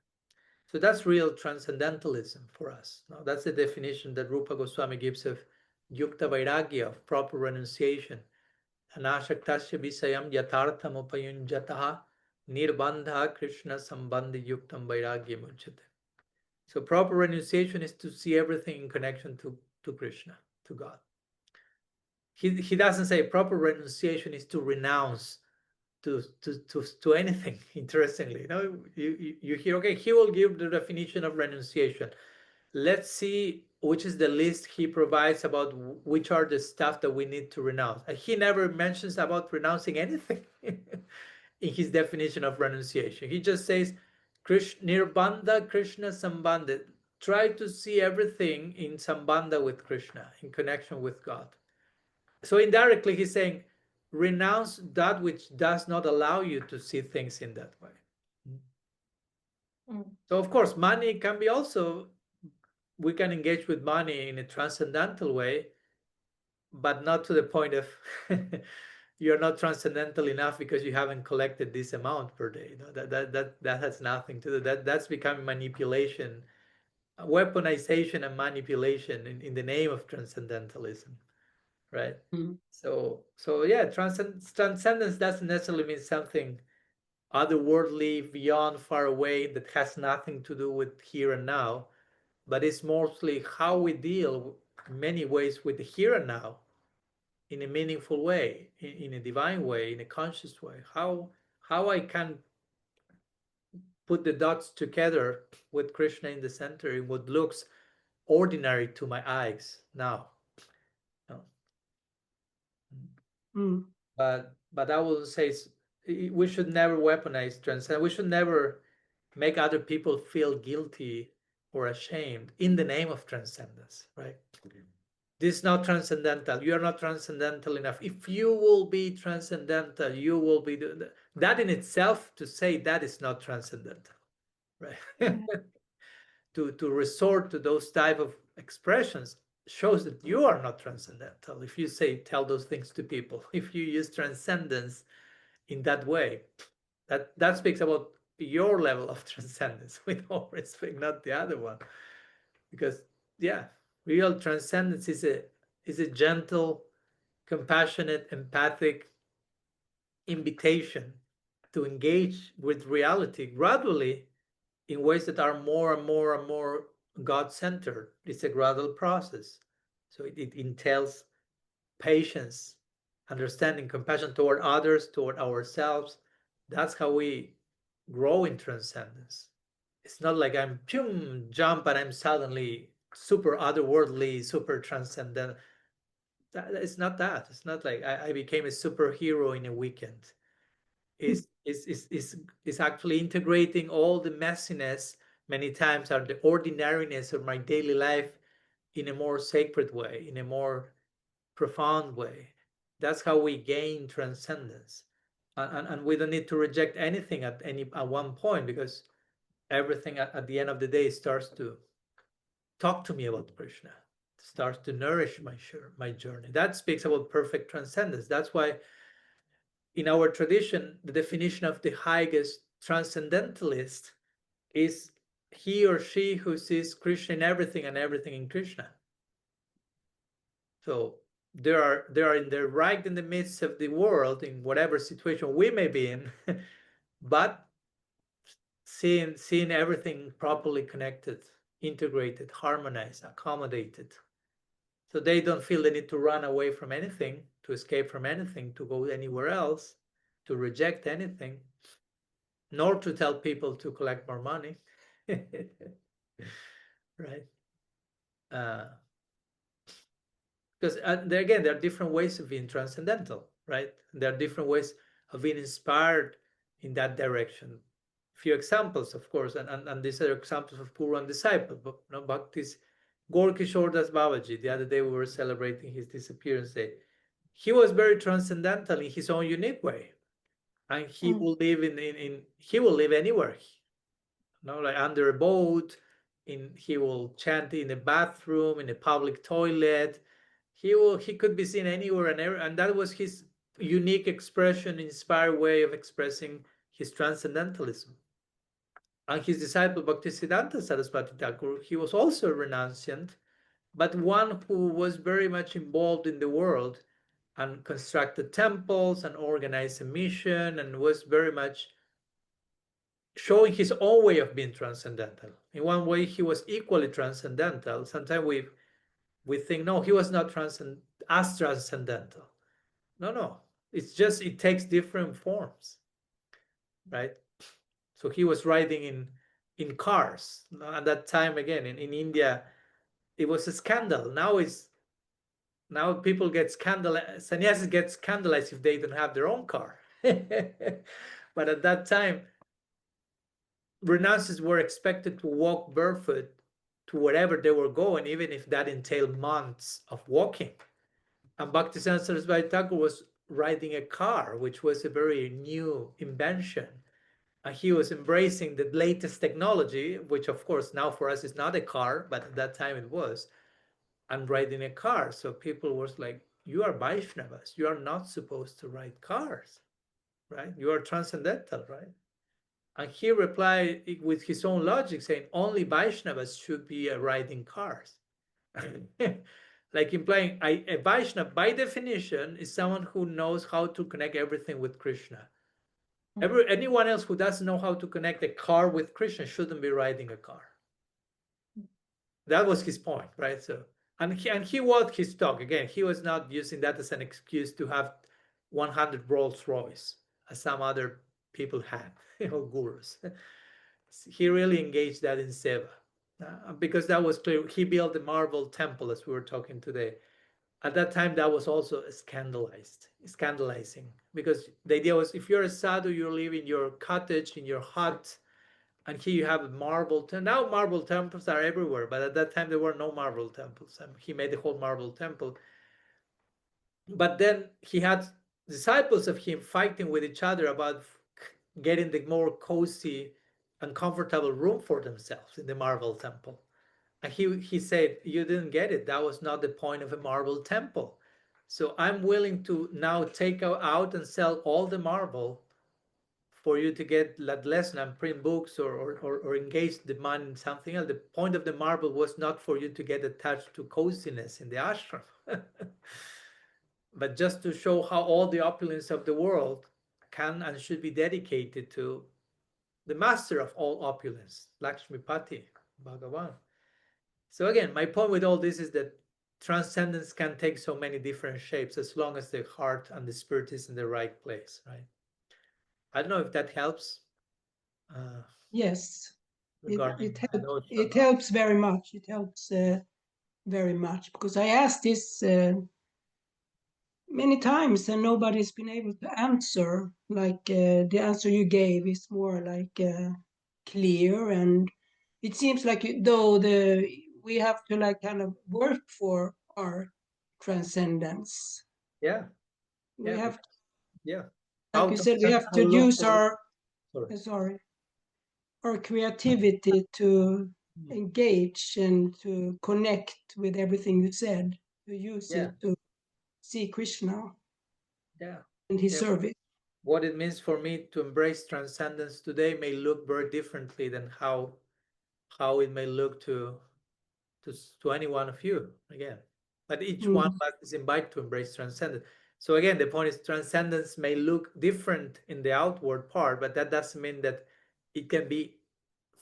So that's real transcendentalism for us. Now, that's the definition that Rupa Goswami gives of yukta vairagya, of proper renunciation. Anashaktasya visayam yatartham upayunjataha nirbandha Krishna sambandhi yuktam vairagya mujjate. So proper renunciation is to see everything in connection to Krishna, to God. He doesn't say proper renunciation is to renounce to anything. Interestingly, you hear, okay, he will give the definition of renunciation. Let's see which is the list he provides about which are the stuff that we need to renounce. He never mentions about renouncing anything in his definition of renunciation. He just says nirbandha Krishna sambandha. Try to see everything in sambandha with Krishna, in connection with God. So indirectly he's saying, renounce that which does not allow you to see things in that way. So of course, money can be also, we can engage with money in a transcendental way, but not to the point of you're not transcendental enough because you haven't collected this amount per day. That has nothing to do. That's becoming manipulation, weaponization and manipulation in the name of transcendentalism. Right. So yeah, transcendence doesn't necessarily mean something otherworldly, beyond, far away, that has nothing to do with here and now, but it's mostly how we deal in many ways with the here and now in a meaningful way, in a divine way, in a conscious way. How I can put the dots together with Krishna in the center in what looks ordinary to my eyes now. But I will say we should never weaponize transcendence. We should never make other people feel guilty or ashamed in the name of transcendence, right? This is not transcendental. You are not transcendental enough. If you will be transcendental, you will be that in itself, to say that is not transcendental, right? to resort to those type of expressions shows that you are not transcendental. If you tell those things to people, if you use transcendence in that way, that speaks about your level of transcendence, with all respect, not the other one. Because yeah, real transcendence is a gentle, compassionate, empathic invitation to engage with reality gradually in ways that are more and more and more God-centered. It's a gradual process. So it entails patience, understanding, compassion toward others, toward ourselves. That's how we grow in transcendence. It's not like I'm jump and I'm suddenly super otherworldly, super transcendent. It's not that. It's not like I became a superhero in a weekend. Is actually integrating all the messiness, many times, are the ordinariness of my daily life, in a more sacred way, in a more profound way. That's how we gain transcendence. And we don't need to reject anything at one point, because everything at the end of the day starts to talk to me about Krishna, starts to nourish my journey. That speaks about perfect transcendence. That's why in our tradition, the definition of the highest transcendentalist is he or she who sees Krishna in everything and everything in Krishna. So they are right in the midst of the world, in whatever situation we may be in, but seeing everything properly connected, integrated, harmonized, accommodated. So they don't feel the need to run away from anything, to escape from anything, to go anywhere else, to reject anything, nor to tell people to collect more money. Right? Because there are different ways of being transcendental, right? There are different ways of being inspired in that direction. Few examples, of course, and these are examples of Guru and disciple. But Bhakti's Gaur-Kishore Das Babaji, the other day we were celebrating his disappearance day. He was very transcendental in his own unique way, and he will live he will live anywhere, like under a boat, he will chant in a bathroom, in a public toilet. He could be seen anywhere and that was his unique expression, inspired way of expressing his transcendentalism. And his disciple Bhaktisiddhanta Saraswati Thakur, he was also a renunciant, but one who was very much involved in the world and constructed temples and organized a mission and was very much showing his own way of being transcendental. In one way, he was equally transcendental. Sometimes we think, no, he was not as transcendental. No. It's just, it takes different forms, right? So he was riding in cars. At that time, again, in India, it was a scandal. Now people get scandalized, sannyasis get scandalized if they don't have their own car. But at that time, renunciants were expected to walk barefoot to wherever they were going, even if that entailed months of walking. And Bhaktisiddhanta Saraswati Thakur was riding a car, which was a very new invention. And he was embracing the latest technology, which of course now for us is not a car, but at that time it was. And riding a car. So people was like, you are Vaishnavas. You are not supposed to ride cars, right? You are transcendental, right? And he replied with his own logic, saying only Vaishnavas should be riding cars. Like implying a Vaishnava, by definition, is someone who knows how to connect everything with Krishna. Anyone else who doesn't know how to connect a car with Krishna shouldn't be riding a car. That was his point, right? So, and he walked his talk. Again, he was not using that as an excuse to have 100 Rolls Royce, as some other people had, gurus. He really engaged that in seva, because that was clear. He built the marble temple, as we were talking today. At that time, that was also scandalizing, because the idea was, if you're a sadhu, you live in your cottage, in your hut, and here you have a marble temple. Now marble temples are everywhere, but at that time there were no marble temples. And he made the whole marble temple. But then he had disciples of him fighting with each other about getting the more cozy and comfortable room for themselves in the marble temple. And he said, you didn't get it. That was not the point of a marble temple. So I'm willing to now take out and sell all the marble for you to get that lesson and print books or engage the money in something else. The point of the marble was not for you to get attached to coziness in the ashram, but just to show how all the opulence of the world can and should be dedicated to the master of all opulence, Lakshmipati, Bhagavan. So again, my point with all this is that transcendence can take so many different shapes as long as the heart and the spirit is in the right place, right? I don't know if that helps. Yes, it helps helps very much. It helps very much, because I asked this many times and nobody's been able to answer. Like the answer you gave is more like clear, and it seems like though we have to like kind of work for our transcendence. Yeah. We have. Yeah. like you said, we have to use our our creativity to engage and to connect with everything you said, to use it to see Krishna and his service. What it means for me to embrace transcendence today may look very differently than how it may look to any one of you again. But each one of us is invited to embrace transcendence. So again, the point is transcendence may look different in the outward part, but that doesn't mean that it can be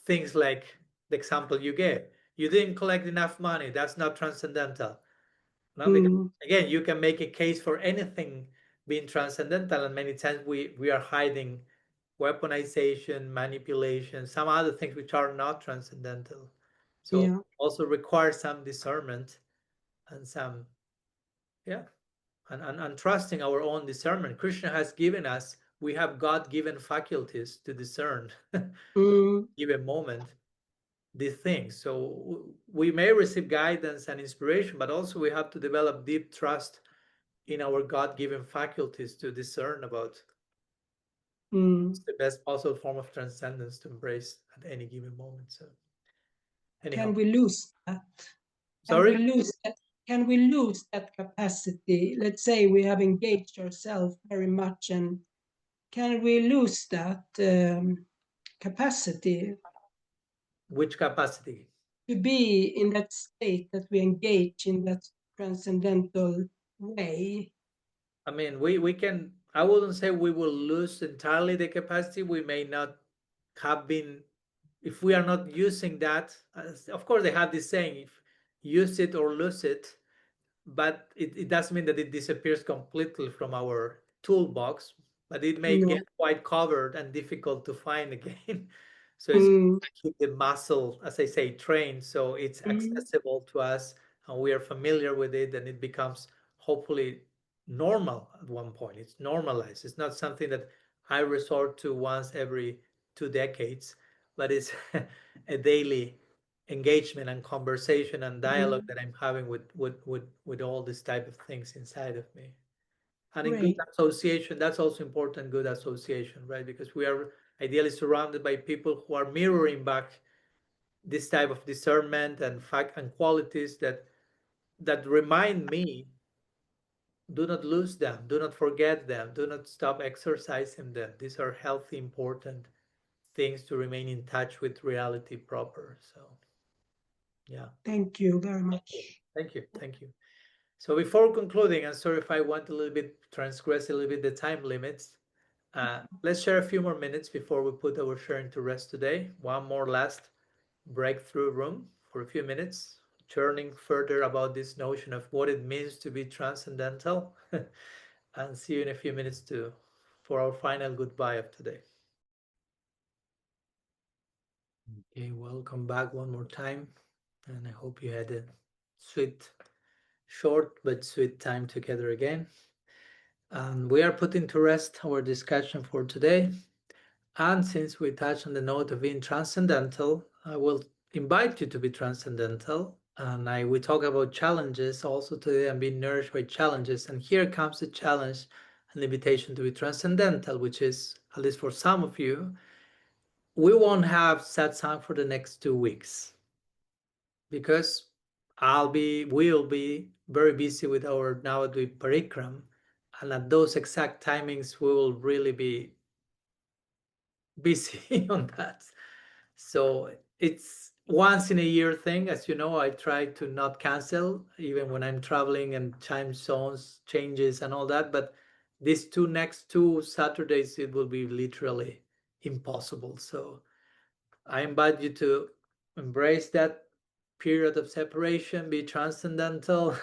things like the example you gave. You didn't collect enough money. That's not transcendental. No, because again, you can make a case for anything being transcendental, and many times we are hiding weaponization, manipulation, some other things which are not transcendental. So also requires some discernment and some and trusting our own discernment. Krishna has given us, we have God-given faculties to discern given moment these things. So we may receive guidance and inspiration, but also we have to develop deep trust in our God-given faculties to discern about the best possible form of transcendence to embrace at any given moment. So anyhow. Can we lose that? Sorry? Can we lose that capacity? Let's say we have engaged ourselves very much, and can we lose that capacity? Which capacity? To be in that state that we engage in that transcendental way. I mean, we can, I wouldn't say we will lose entirely the capacity. We may not have been, if we are not using that, of course they have this saying, if use it or lose it, but it doesn't mean that it disappears completely from our toolbox, but it may get quite covered and difficult to find again. So it's keep the muscle, as I say, trained, so it's accessible to us and we are familiar with it, and it becomes hopefully normal at one point. It's normalized. It's not something that I resort to once every 2 decades, but it's a daily engagement and conversation and dialogue that I'm having with all these type of things inside of me. And in good association, that's also important, good association, right? Because we are ideally surrounded by people who are mirroring back this type of discernment and fact and qualities that remind me, do not lose them, do not forget them, do not stop exercising them. These are healthy, important things to remain in touch with reality proper. So yeah. Thank you very much. Thank you. Thank you. So before concluding, I'm sorry if I want a little bit transgress a little bit the time limits. Let's share a few more minutes before we put our sharing to rest today. One more last breakthrough room for a few minutes, churning further about this notion of what it means to be transcendental. And see you in a few minutes for our final goodbye of today. Okay, welcome back one more time. And I hope you had a sweet, short but sweet time together again. And we are putting to rest our discussion for today. And since we touched on the note of being transcendental, I will invite you to be transcendental. And we talk about challenges also today and being nourished by challenges. And here comes the challenge and the invitation to be transcendental, which is, at least for some of you, we won't have satsang for the next 2 weeks because we'll be very busy with our Navadvip Parikram. And at those exact timings, we will really be busy on that. So it's once in a year thing. As you know, I try to not cancel even when I'm traveling and time zones changes and all that. But these next two Saturdays, it will be literally impossible. So I invite you to embrace that period of separation, be transcendental.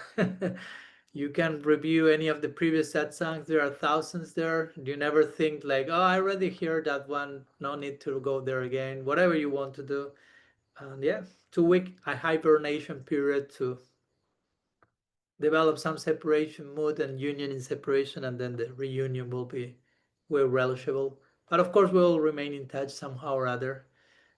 You can review any of the previous satsangs. There are thousands there. You never think like, oh, I already heard that one. No need to go there again. Whatever you want to do. And yeah, 2 week hibernation period to develop some separation mood and union in separation, and then the reunion will be relishable. But of course, we'll remain in touch somehow or other.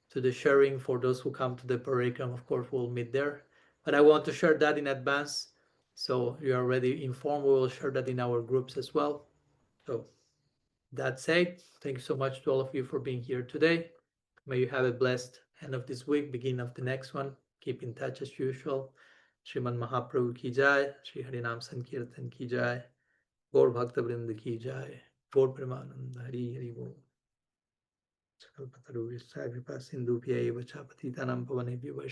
To the sharing for those who come to the parikram, of course, we'll meet there. But I want to share that in advance, so you are already informed. We will share that in our groups as well. So That said, thank you so much to all of you for being here today. May you have a blessed end of this week, beginning of the next one. Keep in touch as usual. Sriman Mahaprabhu ki jai, Shri Harinam Sankirtan ki jai, Gaur Bhakta Vrinda ki jai, Gaur Premanand, Hari Hari Bol. Sakalpataru Vishya Vipa Sindhu Pya Eva Chapatitanam Pavane Vivas.